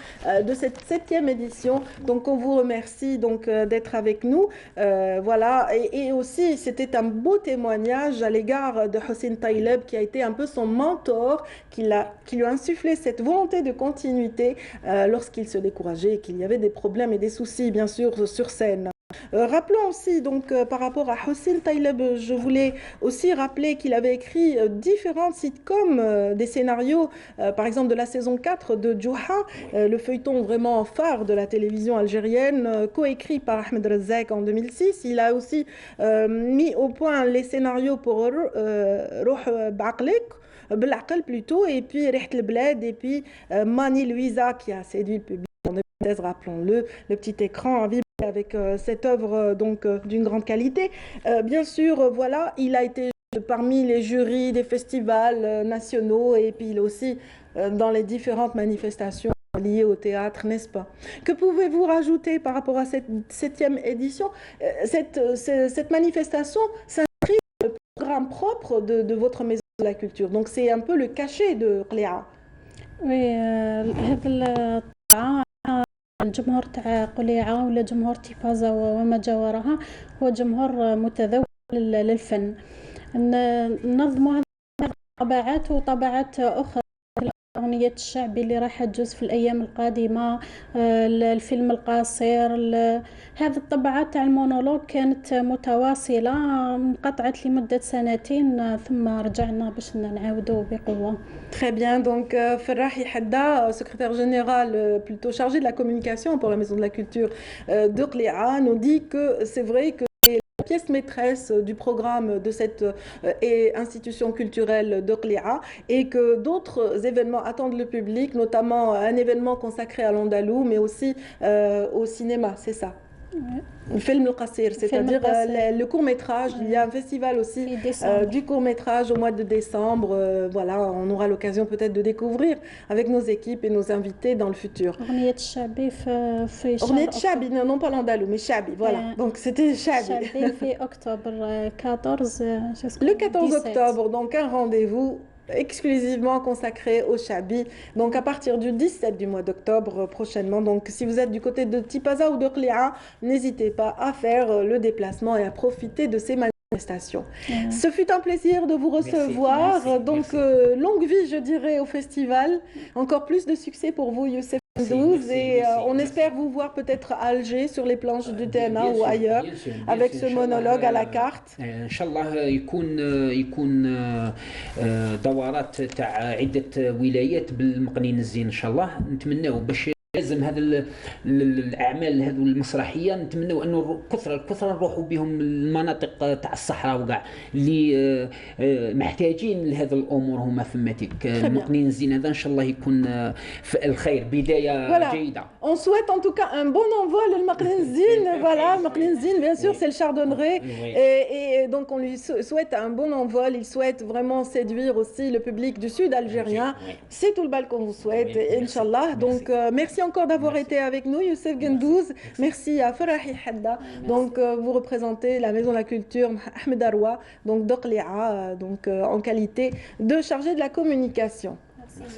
de cette 7e édition. Donc on vous remercie donc d'être avec nous. Voilà, et aussi c'était un beau témoignage à l'égard de Hossein Taïleb, qui a été un peu son mentor, qui lui a insufflé cette volonté de continuité lorsqu'il se décourageait et qu'il y avait des problèmes et des soucis, bien sûr, sur scène. Rappelons aussi, donc, par rapport à Hossein Taïleb, je voulais aussi rappeler qu'il avait écrit différents sitcoms, des scénarios, par exemple de la saison 4 de Djouha, le feuilleton vraiment phare de la télévision algérienne, coécrit par Ahmed Rezzaq en 2006. Il a aussi mis au point les scénarios pour Roh Baqlek, Belaqel plutôt, et puis Riht el Bled, et puis Mani Louisa, qui a séduit le public. Rappelons-le, le petit écran a vibré avec cette œuvre donc d'une grande qualité. Bien sûr, voilà, il a été parmi les jurys des festivals nationaux, et puis il est aussi dans les différentes manifestations liées au théâtre, n'est-ce pas? Que pouvez-vous rajouter par rapport à cette 7e édition? Cette manifestation s'inscrit dans le programme propre de votre maison de la culture, donc c'est un peu le cachet de Qli'a. Oui, الجمهور تاع قليعة ولا جمهور تيفازا وما جاورها هو جمهور متذوق للفن. ننظموا هذه الطبعات وطبعات أخرى، الأغنية الشعبي اللي راح تجوز في الأيام القادمة، الفيلم القصير. هذه الطبعات تاع المونولوج كانت متواصلة، انقطعت لمدة 2 ثم رجعنا باش نعاودوا بقوة. Très bien, donc Ferrahi Hadda, secrétaire général plutôt chargé de la communication pour la Maison de la Culture de Qli'a, nous dit que c'est vrai que la pièce maîtresse du programme de cette institution culturelle de Qli'a, et que d'autres événements attendent le public, notamment un événement consacré à l'Andalou, mais aussi au cinéma, c'est ça? Le film al-Qasir, c'est-à-dire le court-métrage. Il y a un festival aussi du court-métrage au mois de décembre. Voilà, on aura l'occasion peut-être de découvrir avec nos équipes et nos invités dans le futur. أغنية شعبي في أغنية شعبي, non pas l'andalou, mais Chabi, voilà. Donc c'était Chabi. شعبي في أكتوبر 14. Le 14 octobre, donc un rendez-vous exclusivement consacré au Chabi, donc à partir du 17 du mois d'octobre prochainement. Donc si vous êtes du côté de Tipaza ou de Qli'a, n'hésitez pas à faire le déplacement et à profiter de ces manifestations. Ce fut un plaisir de vous recevoir. Merci. Donc longue vie, je dirais, au festival. Encore plus de succès pour vous, Youssef. Et on espère vous voir peut-être à Alger sur les planches du TNA ou ailleurs avec ce monologue à la carte. Inch'Allah يكون دورات تاع عدة ولايات بالمقنين الزين إن شاء الله. نتمناو باش لازم هذا الاعمال هذو المسرحيه نتمنوا انه الكثره نروحوا بهم المناطق تاع الصحراء وكاع اللي محتاجين لهذا الامور هما فماتيك. المقنين الزين هذا ان شاء الله يكون الخير بدايه جيده. On souhaite en tout cas un bon envoi le Maqnin Zin. Voilà, Maqnin Zin, bien sûr, c'est le chardonneret. Et donc on lui souhaite un bon envol. Il souhaite vraiment séduire aussi le public du sud algérien. C'est tout le bal qu'on vous souhaite, Inch'Allah. Donc merci encore d'avoir été avec nous, Youssef Gendouz. Merci à Ferrahi Hadda. Donc vous représentez la Maison de la Culture Ahmed Arwa, donc de Qli'a, donc en qualité de chargé de la communication.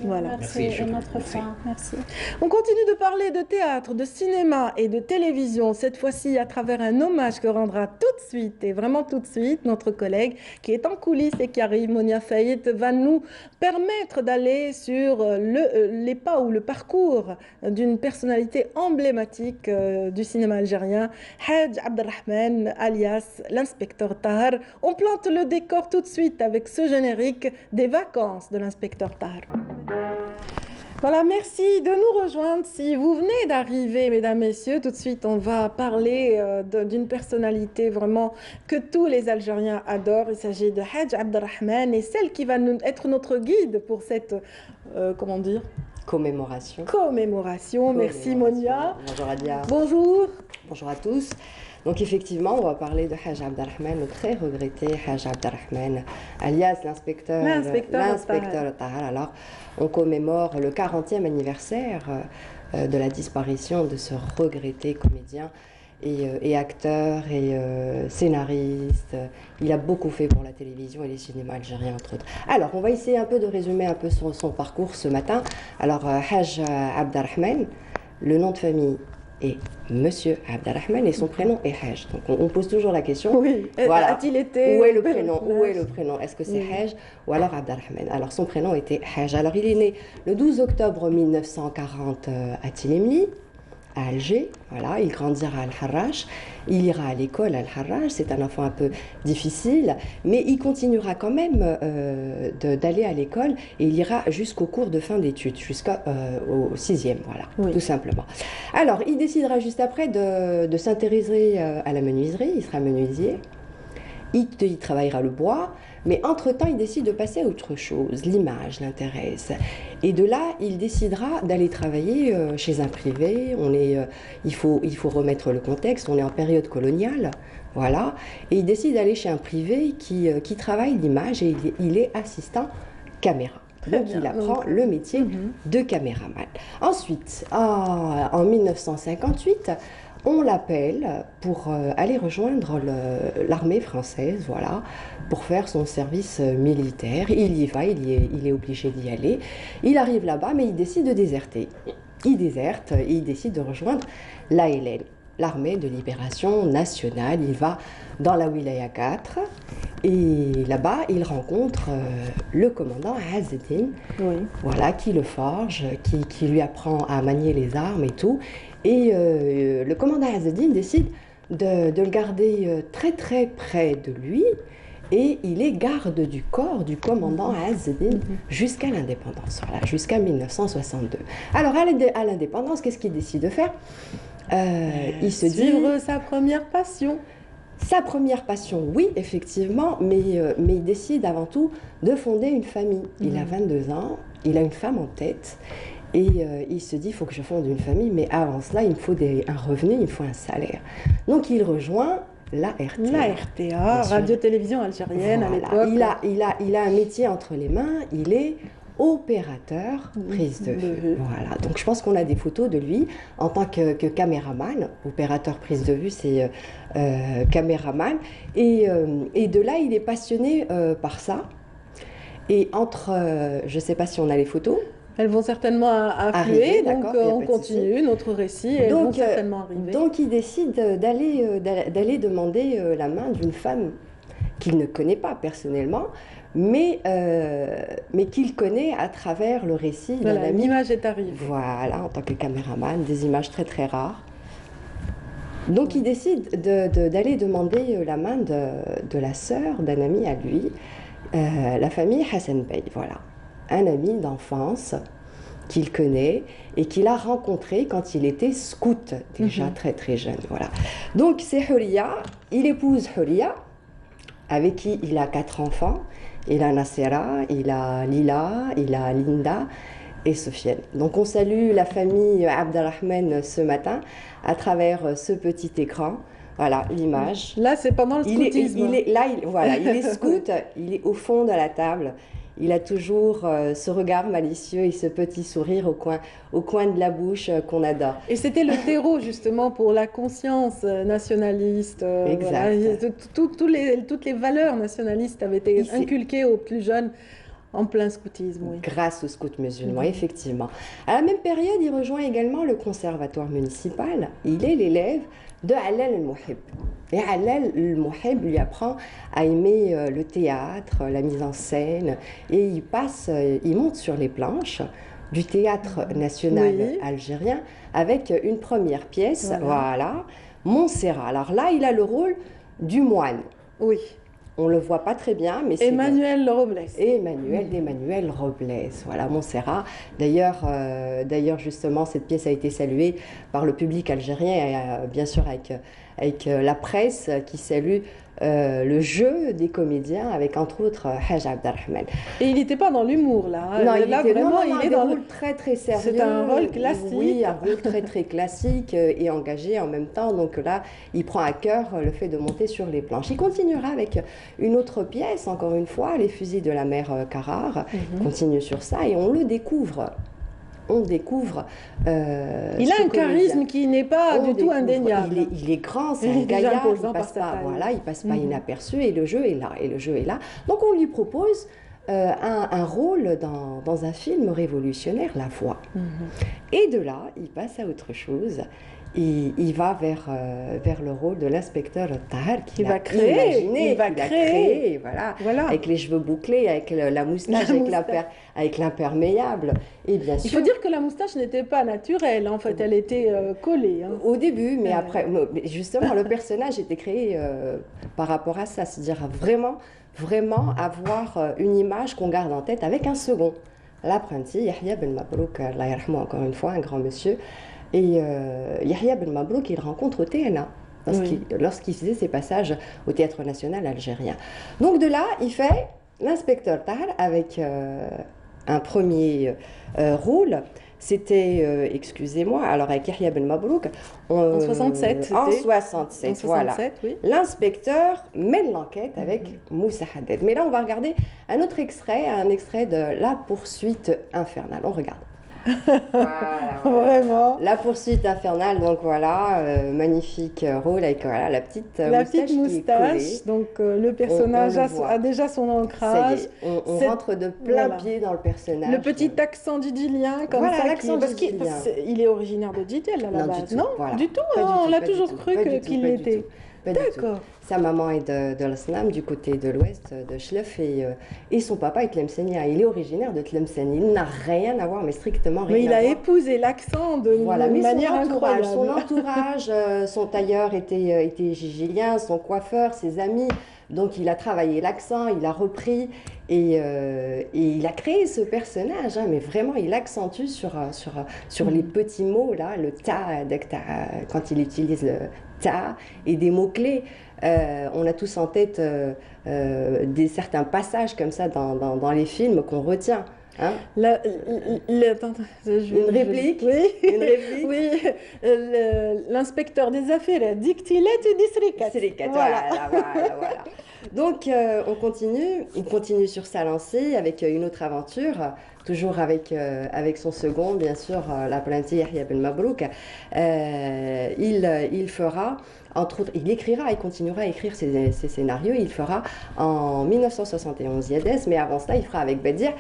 Voilà. Merci une autre fois. Merci. On continue de parler de théâtre, de cinéma et de télévision, cette fois-ci à travers un hommage que rendra tout de suite, et vraiment tout de suite, notre collègue qui est en coulisses et qui arrive, Monia Faït, va nous permettre d'aller sur les pas ou le parcours d'une personnalité emblématique du cinéma algérien, Hadj Abdelrahman, alias l'inspecteur Tahar. On plante le décor tout de suite avec ce générique des vacances de l'inspecteur Tahar. Voilà, merci de nous rejoindre. Si vous venez d'arriver, mesdames, messieurs, tout de suite, on va parler d'une personnalité vraiment que tous les Algériens adorent. Il s'agit de Hadj Abdelrahman et celle qui va être notre guide pour cette, comment dire, commémoration. Merci Monia. Bonjour Adia. Bonjour. Bonjour à tous. Donc effectivement, on va parler de Hadj Abdelrahman, le très regretté Hadj Abdelrahman, alias l'inspecteur Tahar. Alors, on commémore le 40e anniversaire de la disparition de ce regretté comédien et acteur et scénariste. Il a beaucoup fait pour la télévision et les cinémas algériens, entre autres. Alors, on va essayer un peu de résumer un peu son parcours ce matin. Alors, Hadj Abdelrahman, le nom de famille est Monsieur Abdelrahman et son prénom est Hadj. Donc on pose toujours la question. Oui. Voilà. A-t-il été Où est le prénom? Où est le prénom? Est-ce que c'est Hadj ou alors Abdelrahman? Alors son prénom était Hadj. Alors il est né le 12 octobre 1940 à Tilemli, à Alger. Voilà, il grandira à Al-Harrach. Il ira à l'école à Al-Harrach. C'est un enfant un peu difficile, mais il continuera quand même d'aller à l'école et il ira jusqu'au cours de fin d'études, jusqu'au 6e, voilà, tout simplement. Alors, il décidera juste après de s'intéresser à la menuiserie. Il sera menuisier. Il travaillera le bois, mais entre-temps, il décide de passer à autre chose. L'image l'intéresse. Et de là, il décidera d'aller travailler chez un privé. Il faut remettre le contexte, on est en période coloniale, voilà. Et il décide d'aller chez un privé qui travaille l'image et il est assistant caméra. Donc il apprend le métier de caméraman. Ensuite, en 1958, on l'appelle pour aller rejoindre l'armée française, voilà, pour faire son service militaire. Il y va, il est obligé d'y aller. Il arrive là-bas, mais il décide de déserter. Il déserte et il décide de rejoindre l'ALN, l'armée de libération nationale. Il va dans la Wilaya 4 et là-bas, il rencontre le commandant Azzeddine, voilà, qui le forge, qui lui apprend à manier les armes et tout. Et le commandant Azzeddine décide de le garder très très près de lui et il est garde du corps du commandant Azzeddine jusqu'à l'indépendance, voilà, jusqu'à 1962. Alors à l'indépendance, qu'est-ce qu'il décide de faire? Il se dit... Suivre sa première passion. Sa première passion, oui, effectivement, mais il décide avant tout de fonder une famille. Il a 22 ans, il a une femme en tête. Et il se dit, il faut que je fonde une famille, mais avant cela, il me faut un revenu, il me faut un salaire. Donc il rejoint la RTA. La RTA, radio-télévision algérienne, voilà, à l'époque. Il a un métier entre les mains, il est opérateur prise de vue. Voilà. Donc je pense qu'on a des photos de lui en tant que caméraman. Opérateur prise de vue, c'est caméraman. Et de là, il est passionné par ça. Et entre, je ne sais pas si on a les photos. Elles vont certainement affluer, donc on continue notre récit et elles vont certainement arriver. Donc il décide d'aller demander la main d'une femme qu'il ne connaît pas personnellement, mais qu'il connaît à travers le récit d'un ami. L'image est arrivée. Voilà, en tant que caméraman, des images très très rares. Donc il décide d'aller demander la main de la sœur d'un ami à lui, la famille Hassan Bey, voilà. Un ami d'enfance qu'il connaît et qu'il a rencontré quand il était scout, déjà très très jeune. Voilà. Donc c'est Huria, il épouse Huria, avec qui il a 4 enfants. Il a Nassera, il a Lila, il a Linda et Sofiane. Donc on salue la famille Abdelrahman ce matin à travers ce petit écran. Voilà l'image. Là c'est pendant le scoutisme. Il est scout, il est au fond de la table. Il a toujours ce regard malicieux et ce petit sourire au coin de la bouche qu'on adore. Et c'était le terreau justement pour la conscience nationaliste. Exact. Voilà. Toutes les valeurs nationalistes avaient été inculquées aux plus jeunes En plein scoutisme, oui. Grâce aux scouts musulmans, effectivement. À la même période, il rejoint également le conservatoire municipal. Il est l'élève de Allal El-Mouhib. Et Allal El-Mouhib lui apprend à aimer le théâtre, la mise en scène, et il monte sur les planches du théâtre national algérien avec une première pièce, voilà, Montserrat. Alors là, il a le rôle du moine. Oui. On ne le voit pas très bien, mais c'est Emmanuel Robles. Emmanuel Robles, voilà, Montserrat. D'ailleurs, justement, cette pièce a été saluée par le public algérien, et bien sûr avec la presse qui salue le jeu des comédiens, avec entre autres Haj Abdelrahman. Et il n'était pas dans l'humour, là. Non, là, vraiment, il est dans un rôle très très sérieux. C'est un rôle classique. Oui, un rôle très très classique et engagé en même temps. Donc là, il prend à cœur le fait de monter sur les planches. Il continuera avec une autre pièce, encore une fois, Les fusils de la mère Carrare. Il continue sur ça et on le découvre. Il a un charisme qui n'est pas du tout indéniable. Il est grand, c'est un gaillard, il passe pas inaperçu et le jeu est là. Donc on lui propose un rôle dans un film révolutionnaire, La Voix. Et de là, il passe à autre chose. Il va vers le rôle de l'inspecteur Tahar qu'il va créer, voilà, avec les cheveux bouclés, avec la moustache, avec l'imperméable. Et bien sûr, il faut dire que la moustache n'était pas naturelle, en fait, elle était collée. Hein. Au début, mais après, justement, le personnage était créé par rapport à ça, c'est-à-dire vraiment avoir une image qu'on garde en tête avec un second. L'apprenti, Yahya Ben Mabrouk, Allah yarhamou, encore une fois, un grand monsieur. Et Yahya Ben Mabrouk, il rencontre au TNA lorsqu'il faisait ses passages au Théâtre National algérien. Donc de là, il fait l'inspecteur Tahar avec un premier rôle. C'était, excusez-moi, alors avec Yahya Ben Mabrouk, en 67. En 67, voilà. Oui. L'inspecteur mène l'enquête avec Moussa Haddad. Mais là, on va regarder un autre extrait, un extrait de La poursuite infernale. On regarde. Voilà. Vraiment. La poursuite infernale, donc voilà, magnifique rôle avec la petite moustache. Donc le personnage a déjà son ancrage. On rentre de plein pied dans le personnage. Le petit accent didylien comme ça. Parce qu'il est originaire de Didiel à la base. Non, du tout. On l'a toujours cru qu'il l'était. D'accord. Sa maman est de l'Asnam, du côté de l'ouest, de Chlef, et son papa est Tlemcenia. Il est originaire de Tlemcen. Il n'a rien à voir, mais strictement rien à voir. Mais il a épousé l'accent de manière incroyable. Son entourage, son tailleur était gigilien, son coiffeur, ses amis. Donc il a travaillé l'accent, il a repris et il a créé ce personnage, hein, mais vraiment il accentue sur les petits mots, là, le ta, quand il utilise le ta et des mots-clés. On a tous en tête certains passages comme ça dans les films qu'on retient. Hein? Une réplique. Oui. L'inspecteur des affaires dit que il est voilà. Donc on continue sur sa lancée avec une autre aventure, toujours avec son second, bien sûr, l'apprenti Yahya Ben Mabrouk. Il fera, entre autres, il continuera à écrire ses scénarios. Il fera en 1971 Yadès, mais avant cela, il fera avec Bedir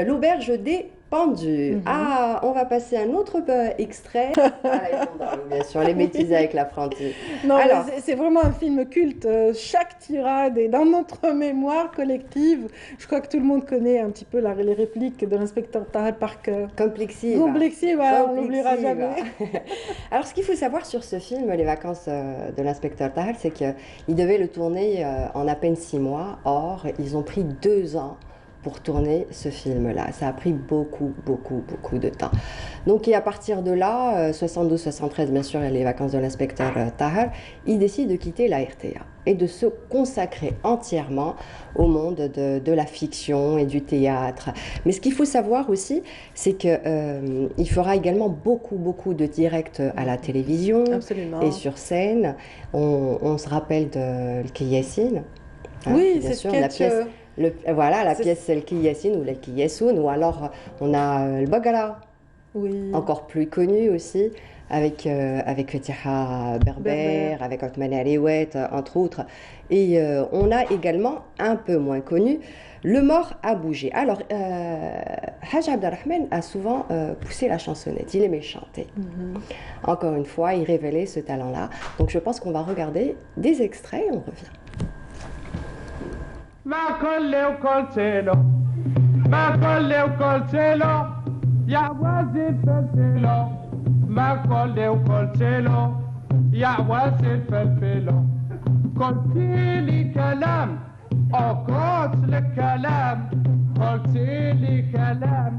L'auberge des pendus. Ah, on va passer un autre extrait. Bien sûr, les bêtises avec l'apprenti. Non, alors, c'est vraiment un film culte. Chaque tirade est dans notre mémoire collective. Je crois que tout le monde connaît un petit peu les répliques de l'inspecteur Tahar par cœur. Complexive, on l'oubliera jamais. Alors, ce qu'il faut savoir sur ce film, Les vacances de l'inspecteur Tahar, c'est qu'ils devaient le tourner en à peine 6 mois. Or, ils ont pris 2 ans pour tourner ce film-là. Ça a pris beaucoup de temps. Donc, et à partir de là, 72-73, bien sûr, les vacances de l'inspecteur Tahar, il décide de quitter la RTA et de se consacrer entièrement au monde de la fiction et du théâtre. Mais ce qu'il faut savoir aussi, c'est qu'il fera également beaucoup de directs à la télévision. Absolument. Et sur scène. On se rappelle de Yassine. Oui, c'est sûr, la pièce. La pièce El Ki Yassine ou El Ki Yassoun, ou alors on a le Bagala. encore plus connu aussi, avec Fatiha Berber, avec Othman Aliouet, entre autres. Et on a également, un peu moins connu, Le mort a bougé. Alors, Haj Abdelrahman a souvent poussé la chansonnette, il aimait chanter. Encore une fois, il révélait ce talent-là. Donc je pense qu'on va regarder des extraits et on revient. قلت لك كلام قلت لي كلام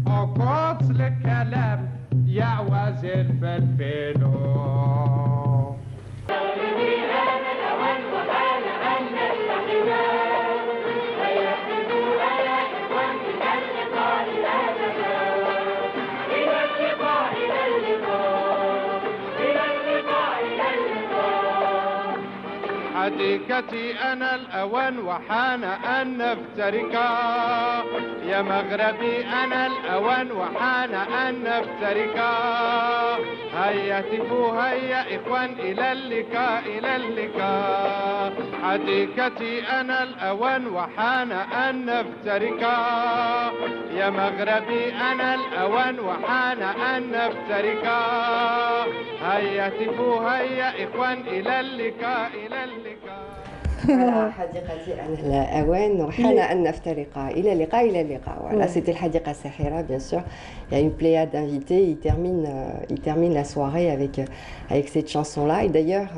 قلت لك كلام يا عواز الفلفلو حديقتي أنا الأوان وحان أن نفترقا يا مغربي أنا الأوان وحان أن نفترقا هيا تفوا هيا إخوان إلى اللقاء إلى اللقاء حديقتي أنا الأوان وحان أن نفترقا يا مغربي أنا الأوان وحان أن نفترقا هيا تفوا هيا إخوان إلى اللقاء إلى اللقاء حديقتي أنا الأوان وحان أن نفترقا إلى اللقاء إلى اللقاء. Voilà, c'était الحديقة الساحرة, bien sûr. Il y a une pléiade d'invités. Il termine la soirée avec cette chanson-là. Et d'ailleurs,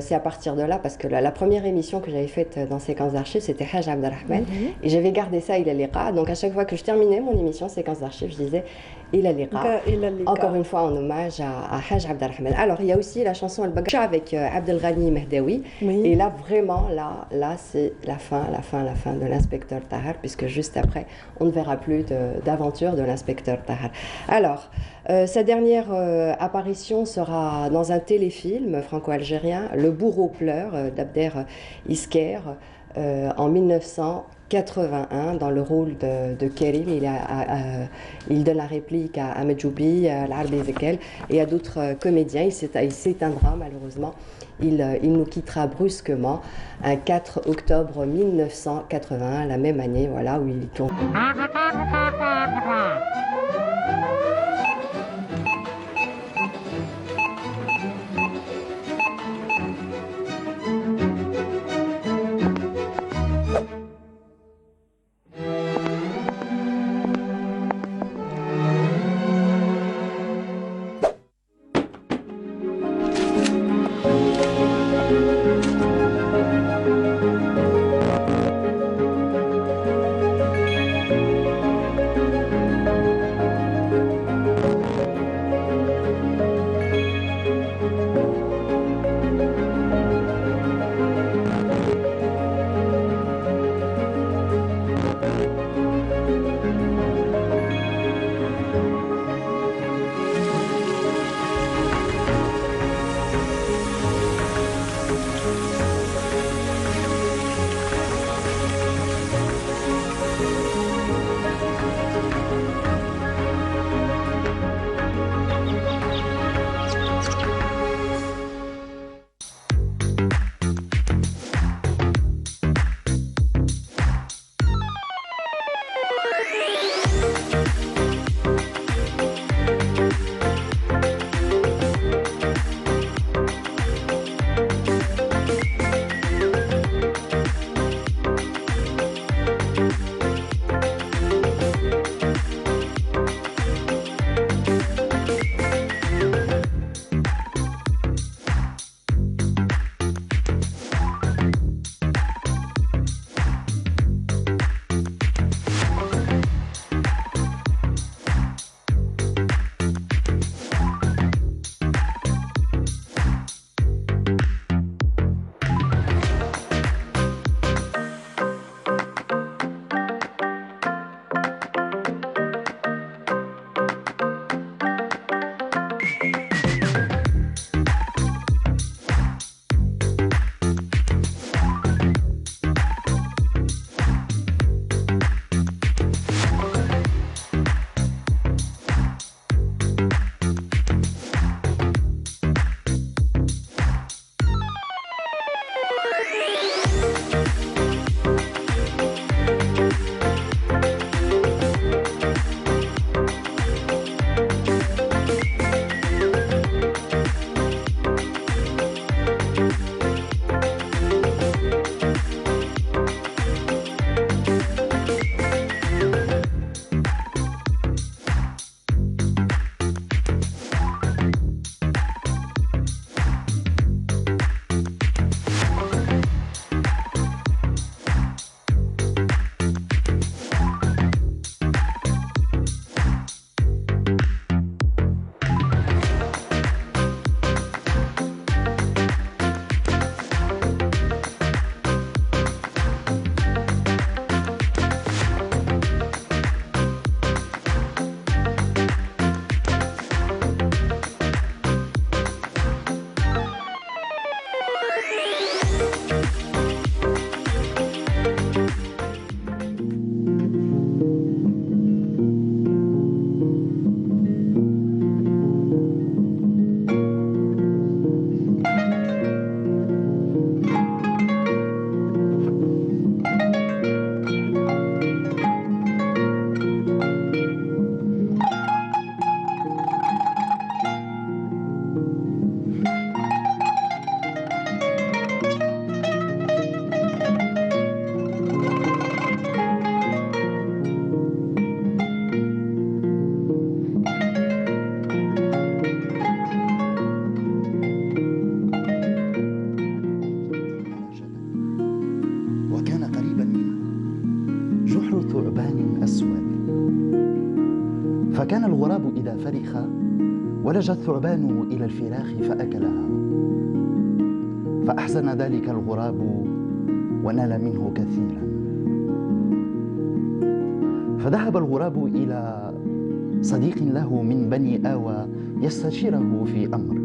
c'est à partir de là, parce que la première émission que j'avais faite dans Séquence d'archives, c'était Haj Abdelrahman. Et j'avais gardé ça, il a liqa. Donc à chaque fois que je terminais mon émission Séquence d'archives, je disais il a liqa. Encore une fois en hommage à Haj Abdelrahman. Alors il y a aussi la chanson Al-Bagasha avec Abdelghani Mehdaoui. Et là, vraiment, là c'est la fin de l'inspecteur Tahar, puisque juste après, on ne verra plus d'aventure de l'inspecteur Tahar. Alors, sa dernière apparition sera dans un téléfilm franco-algérien, Le bourreau pleure, d'Abder Isker, en 1981, dans le rôle de Kerim. Il donne la réplique à Ahmed Joubi, à l'Arbi Zekel et à d'autres comédiens. Il s'éteindra malheureusement. Il nous quittera brusquement un 4 octobre 1981, la même année, voilà, où il tourne. جحر ثعبان أسود. فكان الغراب إذا فرخ ولج الثعبان إلى الفراخ فأكلها، فأحزن ذلك الغراب ونال منه كثيرا. فذهب الغراب إلى صديق له من بني آوى يستشيره في أمر،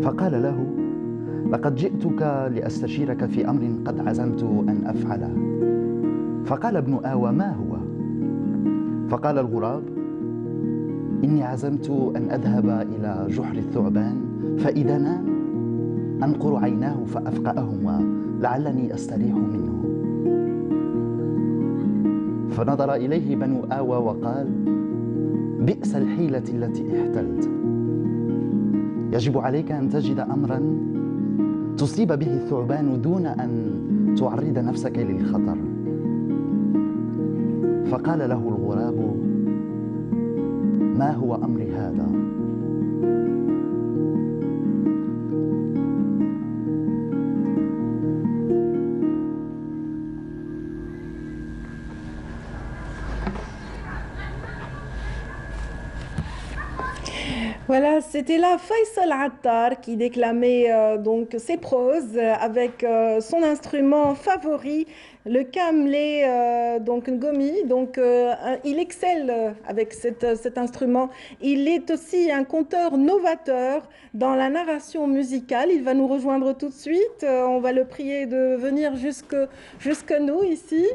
فقال له: لقد جئتك لأستشيرك في أمر قد عزمت أن أفعله. فقال ابن آوى: ما هو؟ فقال الغراب: إني عزمت أن أذهب إلى جحر الثعبان فإذا نام أنقر عيناه فأفقأهما لعلني أستريح منه. فنظر إليه بنو آوى وقال: بئس الحيلة التي احتلت، يجب عليك أن تجد أمرا تصيب به الثعبان دون أن تعرض نفسك للخطر. فقال له الغراب: ما هو أمري هذا؟ Voilà, c'était là Faisal Attar qui déclamait donc ses proses avec son instrument favori, le kamlé, donc ngomi. Donc il excelle avec cet instrument. Il est aussi un conteur novateur dans la narration musicale. Il va nous rejoindre tout de suite. On va le prier de venir jusque nous ici.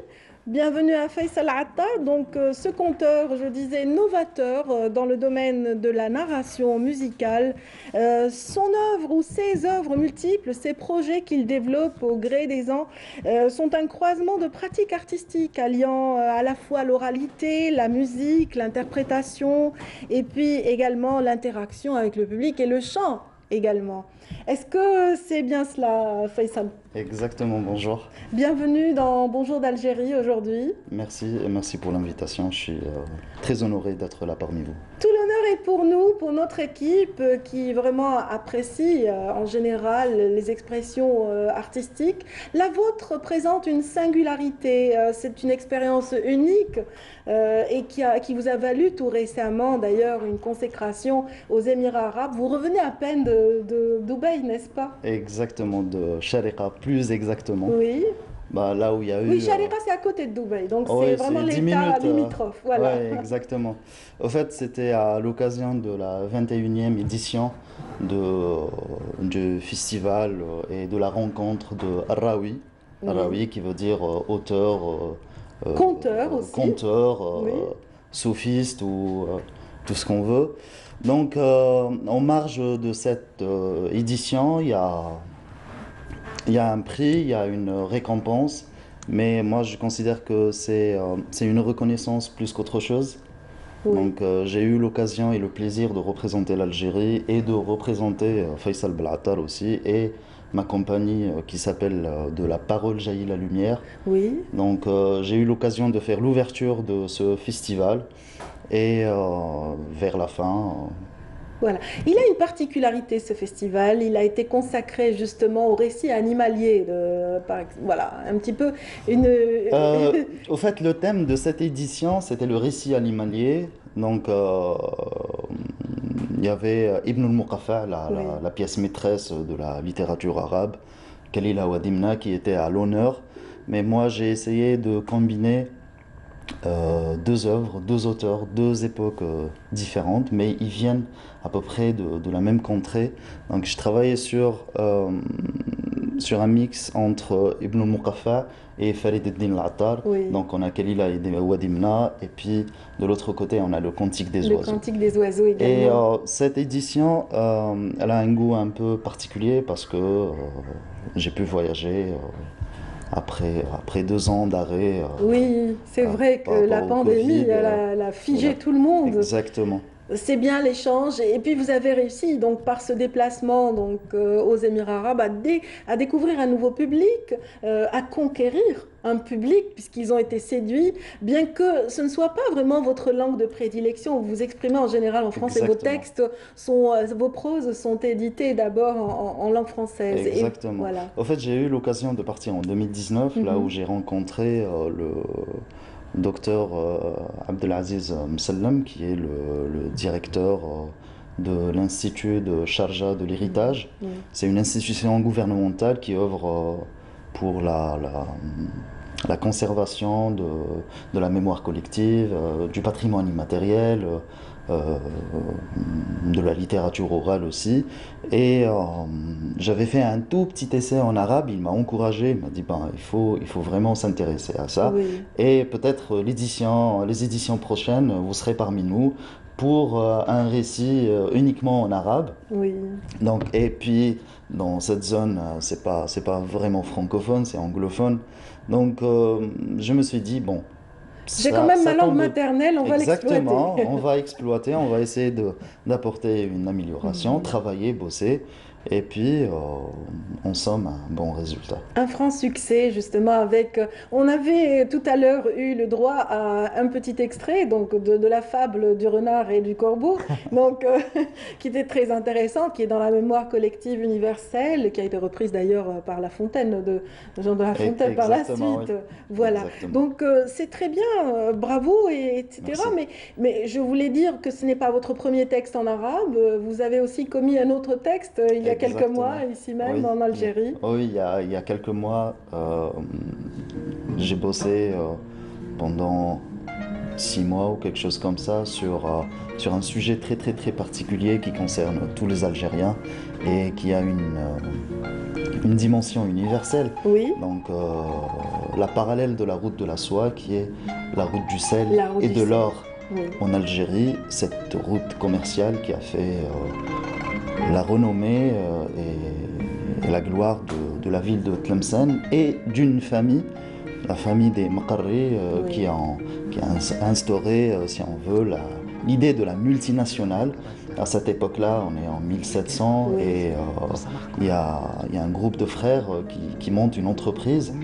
Bienvenue à Faisal Attar, donc ce conteur, je disais, novateur dans le domaine de la narration musicale. Son œuvre ou ses œuvres multiples, ses projets qu'il développe au gré des ans sont un croisement de pratiques artistiques alliant à la fois l'oralité, la musique, l'interprétation et puis également l'interaction avec le public et le chant également. Est-ce que c'est bien cela, Faisal? Exactement, bonjour. Bienvenue dans Bonjour d'Algérie aujourd'hui. Merci et merci pour l'invitation. Je suis très honoré d'être là parmi vous. Tout l'honneur est pour nous, pour notre équipe qui vraiment apprécie en général les expressions artistiques. La vôtre présente une singularité, c'est une expérience unique et qui vous a valu tout récemment d'ailleurs une consécration aux Émirats arabes. Vous revenez à peine de Dubaï, n'est-ce pas? Exactement, de Sharika plus exactement. Oui. Bah, là où il y a eu... Oui, Sharika c'est à côté de Dubaï, donc c'est vraiment l'état limitrophe. Voilà. Oui, exactement. Au fait, c'était à l'occasion de la 21e édition du festival et de la rencontre de Arraoui. Arraoui qui veut dire auteur... conteur aussi. Conteur, sophiste ou tout ce qu'on veut. Donc, en marge de cette édition, il y a un prix, il y a une récompense, mais moi je considère que c'est une reconnaissance plus qu'autre chose. Oui. Donc j'ai eu l'occasion et le plaisir de représenter l'Algérie et de représenter Faisal Attar aussi et ma compagnie qui s'appelle De la parole jaillit la lumière. Oui. Donc j'ai eu l'occasion de faire l'ouverture de ce festival et vers la fin... Voilà. Il a une particularité ce festival, il a été consacré justement au récit animalier, voilà, un petit peu une... Au fait, le thème de cette édition, c'était le récit animalier, donc il y avait Ibn al-Muqaffa, la pièce maîtresse de la littérature arabe, Khalil Awadimna, qui était à l'honneur, mais moi j'ai essayé de combiner deux œuvres, deux auteurs, deux époques différentes, mais ils viennent à peu près de la même contrée. Donc je travaillais sur un mix entre Ibn al-Muqaffa et Farid al-Din al-Attar. Oui. Donc on a Khalil Awadimna et puis de l'autre côté on a le Cantique des oiseaux. Le Cantique des oiseaux également. Et cette édition, elle a un goût un peu particulier parce que j'ai pu voyager après 2 ans d'arrêt. Oui, c'est vrai que la pandémie, elle a figé tout le monde. Exactement. C'est bien l'échange. Et puis vous avez réussi, donc, par ce déplacement donc, aux Émirats arabes, à découvrir un nouveau public, à conquérir un public, puisqu'ils ont été séduits, bien que ce ne soit pas vraiment votre langue de prédilection. Vous vous exprimez en général en français. Vos textes, vos proses sont édités d'abord en langue française. Exactement. Et, voilà. En fait, j'ai eu l'occasion de partir en 2019, là où j'ai rencontré le docteur Abdelaziz Msallam, qui est le directeur de l'Institut de Sharjah de l'héritage. C'est une institution gouvernementale qui œuvre pour la conservation de la mémoire collective, du patrimoine immatériel, de la littérature orale aussi. Et j'avais fait un tout petit essai en arabe, il m'a encouragé, il m'a dit ben, il faut vraiment s'intéresser à ça. Oui. Et peut-être les éditions prochaines, vous serez parmi nous pour un récit uniquement en arabe. Oui. Donc, et puis, dans cette zone, c'est pas vraiment francophone, c'est anglophone. Donc, je me suis dit, bon, j'ai quand même ma langue maternelle, on va l'exploiter. Exactement, on va exploiter, on va essayer d'apporter une amélioration, travailler, bosser. Et puis, en somme, un bon résultat. Un franc succès, justement, avec... On avait tout à l'heure eu le droit à un petit extrait donc, de la fable du renard et du corbeau, donc, qui était très intéressant, qui est dans la mémoire collective universelle, qui a été reprise d'ailleurs par La Fontaine, de Jean de La Fontaine par la suite. Oui. Voilà. Exactement. Donc, c'est très bien, bravo, etc. Mais je voulais dire que ce n'est pas votre premier texte en arabe. Vous avez aussi commis un autre texte il y a quelques mois, ici même, en Algérie. Oui, il y a quelques mois, j'ai bossé pendant 6 mois ou quelque chose comme ça sur un sujet très très très particulier qui concerne tous les Algériens et qui a une dimension universelle. Oui. Donc la parallèle de la route de la soie qui est la route du sel et de l'or en Algérie, cette route commerciale qui a fait la renommée et la gloire de la ville de Tlemcen et d'une famille, la famille des Makarri, qui a instauré, si on veut, l'idée de la multinationale. À cette époque-là, on est en 1700 et il y a un groupe de frères qui monte une entreprise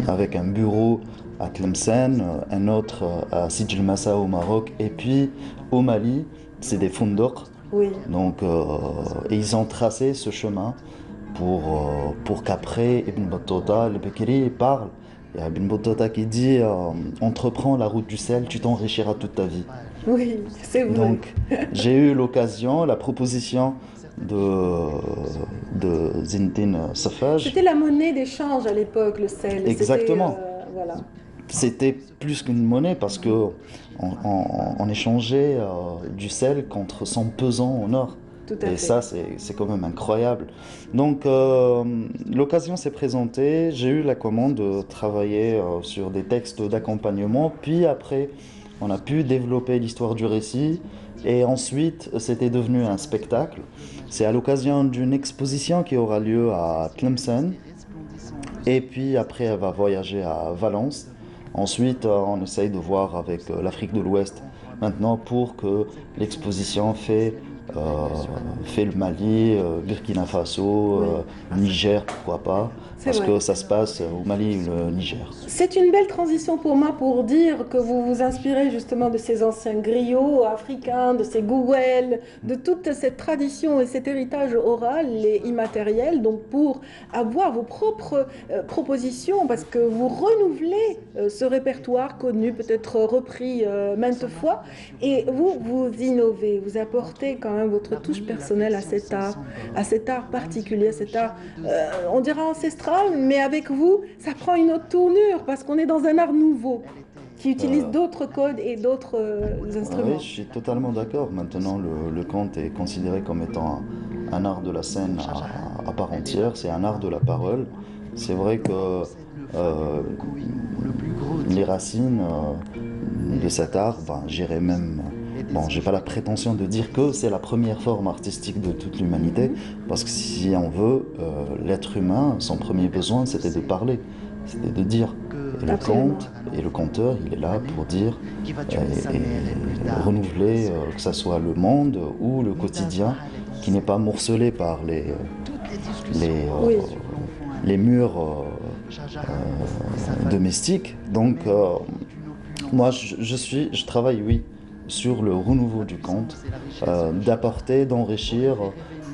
avec un bureau à Tlemcen, un autre à Sidi El Massa au Maroc et puis au Mali. C'est des fondoks. Oui. Donc, et ils ont tracé ce chemin pour qu'après Ibn Battuta, le Bekri, parle. Il y a Ibn Battuta qui dit entreprends la route du sel, tu t'enrichiras toute ta vie. Oui, c'est vrai. Donc, j'ai eu l'occasion, la proposition de Zinedine Safaj. C'était la monnaie d'échange à l'époque, le sel. Exactement. Voilà. C'était plus qu'une monnaie parce que on échangeait du sel contre son pesant en or. Tout à fait. Et ça, c'est quand même incroyable. Donc, l'occasion s'est présentée. J'ai eu la commande de travailler sur des textes d'accompagnement. Puis après, on a pu développer l'histoire du récit. Et ensuite, c'était devenu un spectacle. C'est à l'occasion d'une exposition qui aura lieu à Tlemcen. Et puis après, elle va voyager à Valence. Ensuite, on essaye de voir avec l'Afrique de l'Ouest maintenant pour que l'exposition fait le Mali, Burkina Faso, Niger, pourquoi pas, parce que ça se passe au Mali et le Niger. C'est une belle transition pour moi pour dire que vous vous inspirez justement de ces anciens griots africains, de ces gouels, de toute cette tradition et cet héritage oral et immatériel, donc pour avoir vos propres propositions, parce que vous renouvelez ce répertoire connu, peut-être repris maintes fois, et vous innovez, vous apportez quand même votre touche personnelle à cet art particulier, cet art, on dira ancestral, mais avec vous, ça prend une autre tournure parce qu'on est dans un art nouveau qui utilise d'autres codes et d'autres instruments. Oui, je suis totalement d'accord. Maintenant, le conte est considéré comme étant un art de la scène à part entière. C'est un art de la parole. C'est vrai que les racines de cet art, j'irais même... Bon, j'ai pas la prétention de dire que c'est la première forme artistique de toute l'humanité, parce que si on veut, l'être humain, son premier besoin, c'était de parler, c'était de dire. Et le conte Et le conteur, il est là pour dire et renouveler, que ce soit le monde ou le quotidien, qui n'est pas morcelé par les murs domestiques. Donc, moi, je travaille, oui, sur le renouveau du conte, d'apporter, d'enrichir,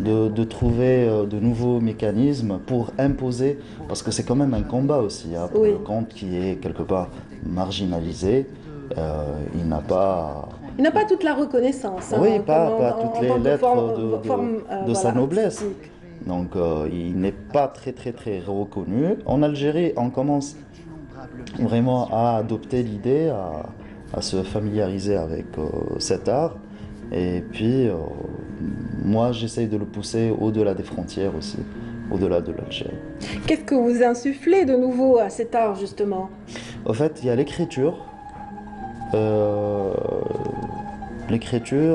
de trouver de nouveaux mécanismes pour imposer, parce que c'est quand même un combat aussi, hein, pour le conte qui est quelque part marginalisé. Il n'a pas toute la reconnaissance. Oui, pas toutes les lettres de sa noblesse. Artistique. Donc il n'est pas très reconnu. En Algérie, on commence vraiment à adopter l'idée, à se familiariser avec cet art. Et puis, moi, j'essaye de le pousser au-delà des frontières aussi, au-delà de l'Algérie. Qu'est-ce que vous insufflez de nouveau à cet art, justement? En fait, il y a l'écriture.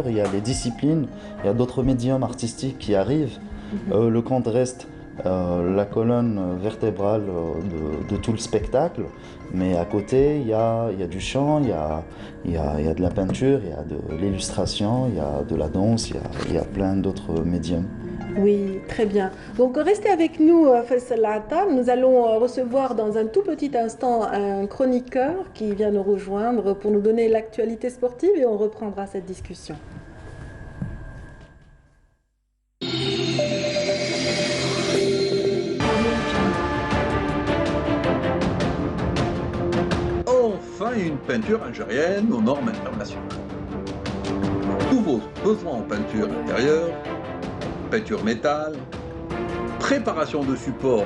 Il y a les disciplines, il y a d'autres médiums artistiques qui arrivent. Le conte reste la colonne vertébrale de tout le spectacle, mais à côté, il y a du chant, il y a de la peinture, il y a de l'illustration, il y a de la danse, il y a plein d'autres médiums. Oui, très bien. Donc restez avec nous, Faisal Attal. Nous allons recevoir dans un tout petit instant un chroniqueur qui vient nous rejoindre pour nous donner l'actualité sportive et on reprendra cette discussion. Enfin une peinture algérienne aux normes internationales. Tous vos besoins en peinture intérieure, peinture métal, préparation de support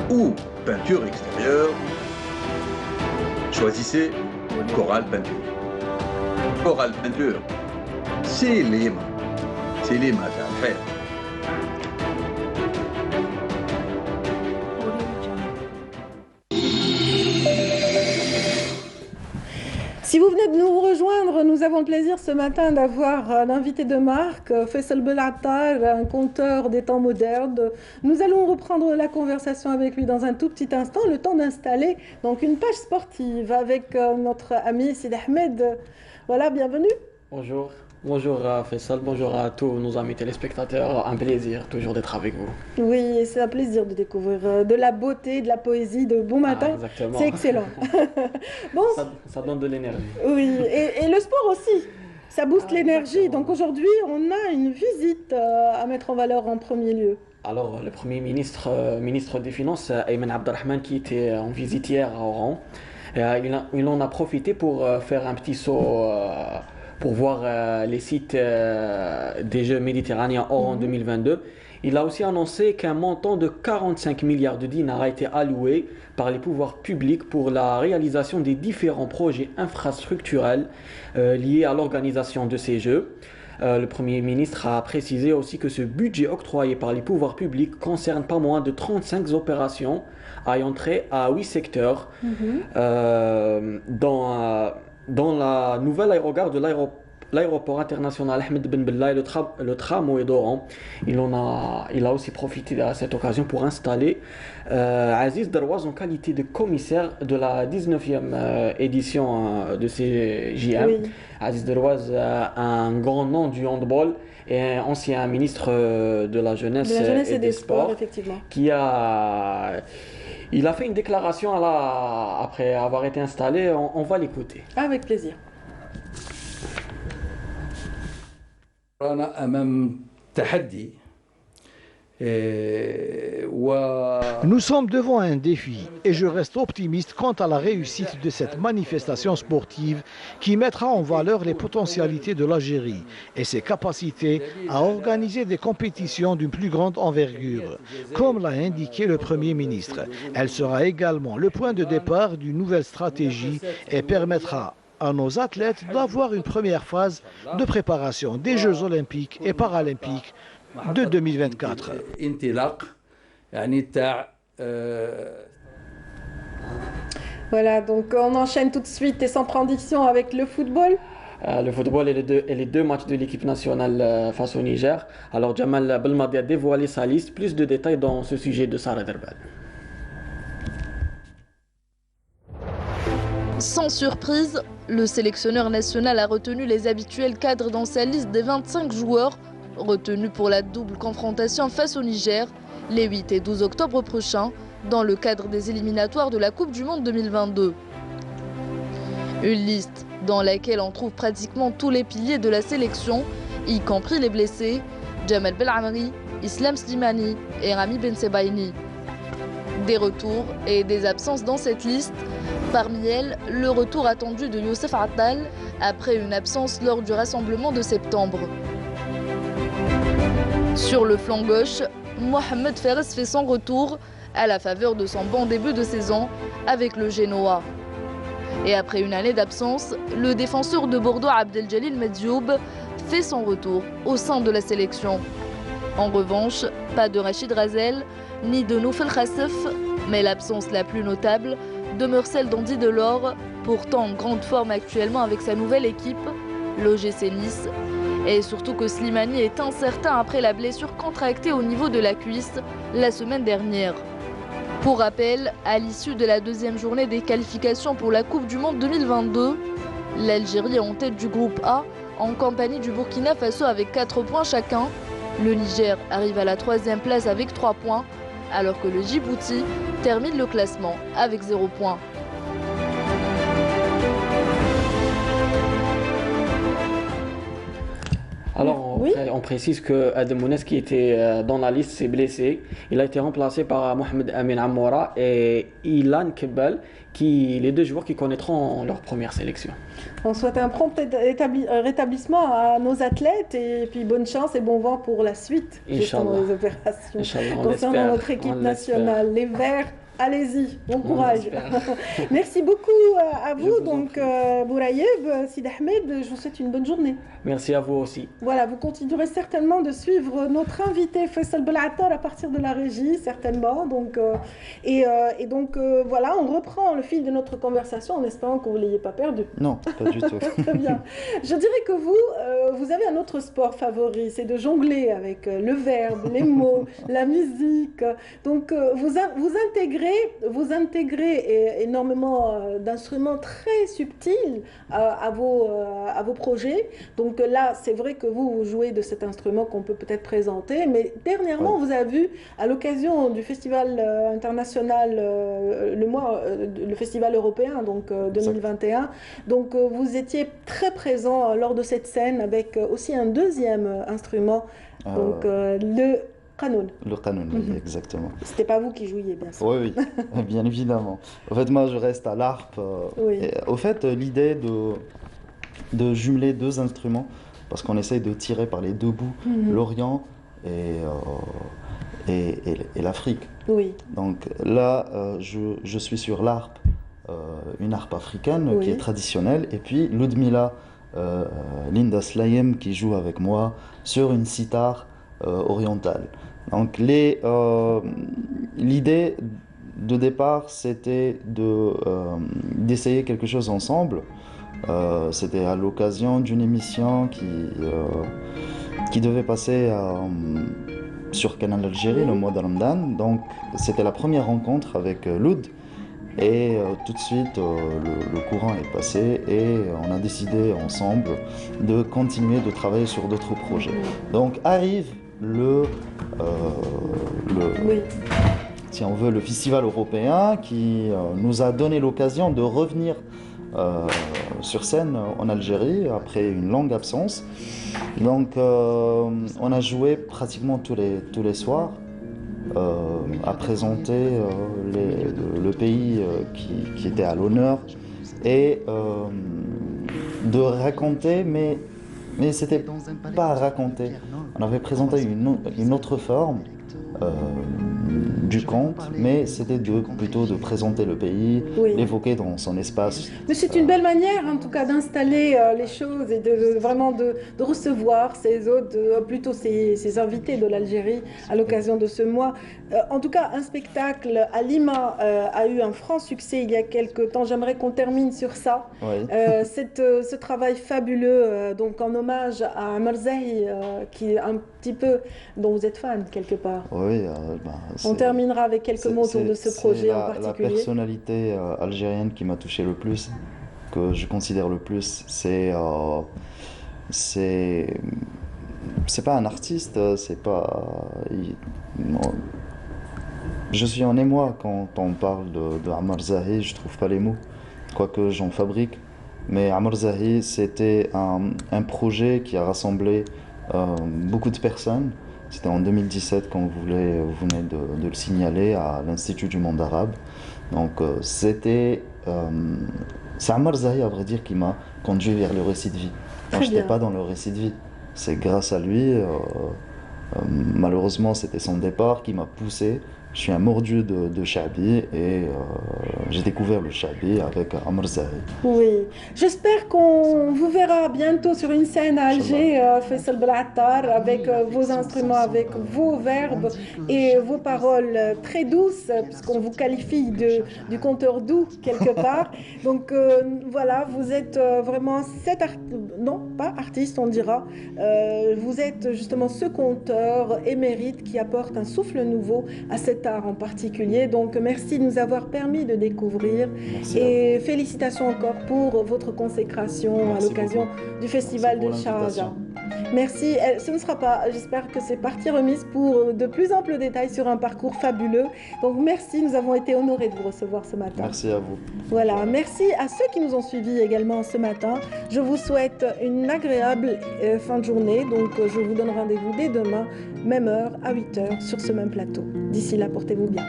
ou peinture extérieure, choisissez Coral Peinture. Coral Peinture, c'est les mains à faire. Si vous venez de nous rejoindre, nous avons le plaisir ce matin d'avoir un invité de marque, Faisal Attal, un conteur des temps modernes. Nous allons reprendre la conversation avec lui dans un tout petit instant, le temps d'installer donc une page sportive avec notre ami Sid Ahmed. Voilà, bienvenue. Bonjour. Bonjour Faisal, bonjour à tous nos amis téléspectateurs. Un plaisir toujours d'être avec vous. Oui, c'est un plaisir de découvrir de la beauté, de la poésie, de bon matin. Exactement. C'est excellent. Bon, ça donne de l'énergie. Oui, et le sport aussi. Ça booste l'énergie. Donc aujourd'hui, on a une visite à mettre en valeur en premier lieu. Alors, le Premier ministre des Finances, Ayman Abdelrahman, qui était en visite hier à Oran, il en a profité pour faire un petit saut pour voir les sites des Jeux méditerranéens Oran 2022. Il a aussi annoncé qu'un montant de 45 milliards de dinars a été alloué par les pouvoirs publics pour la réalisation des différents projets infrastructurels liés à l'organisation de ces Jeux. Le Premier ministre a précisé aussi que ce budget octroyé par les pouvoirs publics concerne pas moins de 35 opérations ayant trait à 8 secteurs dans la nouvelle aérogare de l'aéroport international Ahmed Ben Bella et le tramway d'Oran. Il a aussi profité de cette occasion pour installer Aziz Darwaz en qualité de commissaire de la 19e édition de ces JM. Oui. Aziz Darwaz, un grand nom du handball et ancien ministre de la jeunesse et des sports, effectivement. Il a fait une déclaration après avoir été installé, on va l'écouter. Avec plaisir. Nous sommes devant un défi et je reste optimiste quant à la réussite de cette manifestation sportive qui mettra en valeur les potentialités de l'Algérie et ses capacités à organiser des compétitions d'une plus grande envergure. Comme l'a indiqué le Premier ministre, elle sera également le point de départ d'une nouvelle stratégie et permettra à nos athlètes d'avoir une première phase de préparation des Jeux olympiques et paralympiques de 2024. Voilà, donc on enchaîne tout de suite et sans transition avec le football. Le football et les deux matchs de l'équipe nationale face au Niger. Alors Jamal Belmadi a dévoilé sa liste. Plus de détails dans ce sujet de Sarah Derbal. Sans surprise, le sélectionneur national a retenu les habituels cadres dans sa liste des 25 joueurs retenus pour la double confrontation face au Niger les 8 et 12 octobre prochains dans le cadre des éliminatoires de la Coupe du Monde 2022. Une liste dans laquelle on trouve pratiquement tous les piliers de la sélection, y compris les blessés, Jamal Belhamri, Islam Slimani et Rami Ben Sebaini. Des retours et des absences dans cette liste, parmi elles le retour attendu de Youssef Attal après une absence lors du rassemblement de septembre. Sur le flanc gauche, Mohamed Fares fait son retour à la faveur de son bon début de saison avec le Genoa. Et après une année d'absence, le défenseur de Bordeaux Abdeljalil Medjoub fait son retour au sein de la sélection. En revanche, pas de Rachid Razel ni de Noufel Khassef, mais l'absence la plus notable demeure celle d'Andy Delors, pourtant en grande forme actuellement avec sa nouvelle équipe, l'OGC Nice. Et surtout que Slimani est incertain après la blessure contractée au niveau de la cuisse la semaine dernière. Pour rappel, à l'issue de la deuxième journée des qualifications pour la Coupe du Monde 2022, l'Algérie est en tête du groupe A en compagnie du Burkina Faso avec 4 points chacun. Le Niger arrive à la 3e place avec 3 points, alors que le Djibouti termine le classement avec 0 points. Alors, on précise que Adem Mounès, qui était dans la liste, s'est blessé. Il a été remplacé par Mohamed Amin Amoura et Ilan Kebal, les deux joueurs qui connaîtront leur première sélection. On souhaite un prompt rétablissement à nos athlètes et puis bonne chance et bon vent pour la suite justement des opérations concernant notre équipe nationale. Les Verts, allez-y, bon courage. Merci beaucoup à vous, donc Bouraïeb, Sid Ahmed, je vous souhaite une bonne journée. Merci à vous aussi. Voilà, vous continuerez certainement de suivre notre invité Faisal Belhattar à partir de la régie, certainement. Donc, voilà, on reprend le fil de notre conversation en espérant que vous ne l'ayez pas perdu. Non, pas du tout. Très bien. Je dirais que vous avez un autre sport favori, c'est de jongler avec le verbe, les mots, la musique. Donc, vous intégrez énormément d'instruments très subtils à vos projets. Donc là, c'est vrai que vous jouez de cet instrument qu'on peut peut-être présenter, mais dernièrement, vous avez vu, à l'occasion du festival international, le festival européen, donc 2021, donc vous étiez très présent lors de cette scène avec aussi un deuxième instrument, donc le Qanoun. Le Qanoun, exactement. C'était pas vous qui jouiez, bien sûr. Oui, bien évidemment. En fait, moi, je reste à l'harpe. Au fait, l'idée de jumeler deux instruments, parce qu'on essaye de tirer par les deux bouts, l'Orient et l'Afrique. Oui. Donc là, je suis sur l'harpe, une harpe africaine qui est traditionnelle, et puis Ludmila Linda Slayem qui joue avec moi sur une sitar orientale. Donc l'idée de départ, c'était d'essayer quelque chose ensemble. C'était à l'occasion d'une émission qui devait passer sur Canal Algérie le mois de Ramadan. Donc c'était la première rencontre avec Loud. Et tout de suite, le courant est passé et on a décidé ensemble de continuer de travailler sur d'autres projets. Donc arrive si on veut, le festival européen qui nous a donné l'occasion de revenir sur scène en Algérie après une longue absence. Donc on a joué pratiquement tous les soirs à présenter le pays qui était à l'honneur et de raconter, mais c'était pas à raconter. On avait présenté une autre forme du conte, mais c'était plutôt de présenter le pays, l'évoquer dans son espace. Mais c'est une belle manière, en tout cas, d'installer les choses et vraiment de recevoir ces hôtes, plutôt ces invités de l'Algérie à l'occasion de ce mois. En tout cas, un spectacle à Lima a eu un franc succès il y a quelques temps. J'aimerais qu'on termine sur ça. Ce travail fabuleux, donc en hommage à Marzahi, qui est un petit peu, dont vous êtes fan quelque part. Oui. On terminera avec quelques mots autour de ce projet en particulier. La personnalité algérienne qui m'a touché le plus, que je considère le plus, c'est pas un artiste, c'est pas... Je suis en émoi quand on parle de Ammar Zahi, je trouve pas les mots, quoique j'en fabrique. Mais Ammar Zahi, c'était un projet qui a rassemblé beaucoup de personnes. C'était en 2017 quand vous venez de le signaler à l'Institut du monde arabe. Donc c'est Ammar Zahi, à vrai dire, qui m'a conduit vers le récit de vie. Moi, je n'étais pas dans le récit de vie. C'est grâce à lui, malheureusement c'était son départ qui m'a poussé. Je suis un mordu de Chabi et j'ai découvert le Chabi avec Ammar Zahi. Oui, j'espère qu'on vous verra bientôt sur une scène à Alger, Faisal Belattar, avec vos instruments, avec vos verbes et vos paroles très douces, puisqu'on vous qualifie du conteur doux quelque part. Donc voilà, vous êtes vraiment non, pas artiste, on dira. Vous êtes justement ce conteur émérite qui apporte un souffle nouveau à cet art en particulier. Donc merci de nous avoir permis de découvrir. Merci et félicitations encore pour votre consécration à l'occasion du festival de Sharjah. Merci. Ce ne sera pas, j'espère que c'est partie remise pour de plus amples détails sur un parcours fabuleux. Donc merci, nous avons été honorés de vous recevoir ce matin. Merci à vous. Voilà, merci à ceux qui nous ont suivis également ce matin. Je vous souhaite une agréable fin de journée. Donc je vous donne rendez-vous dès demain, même heure, à 8h, sur ce même plateau. D'ici là, portez-vous bien.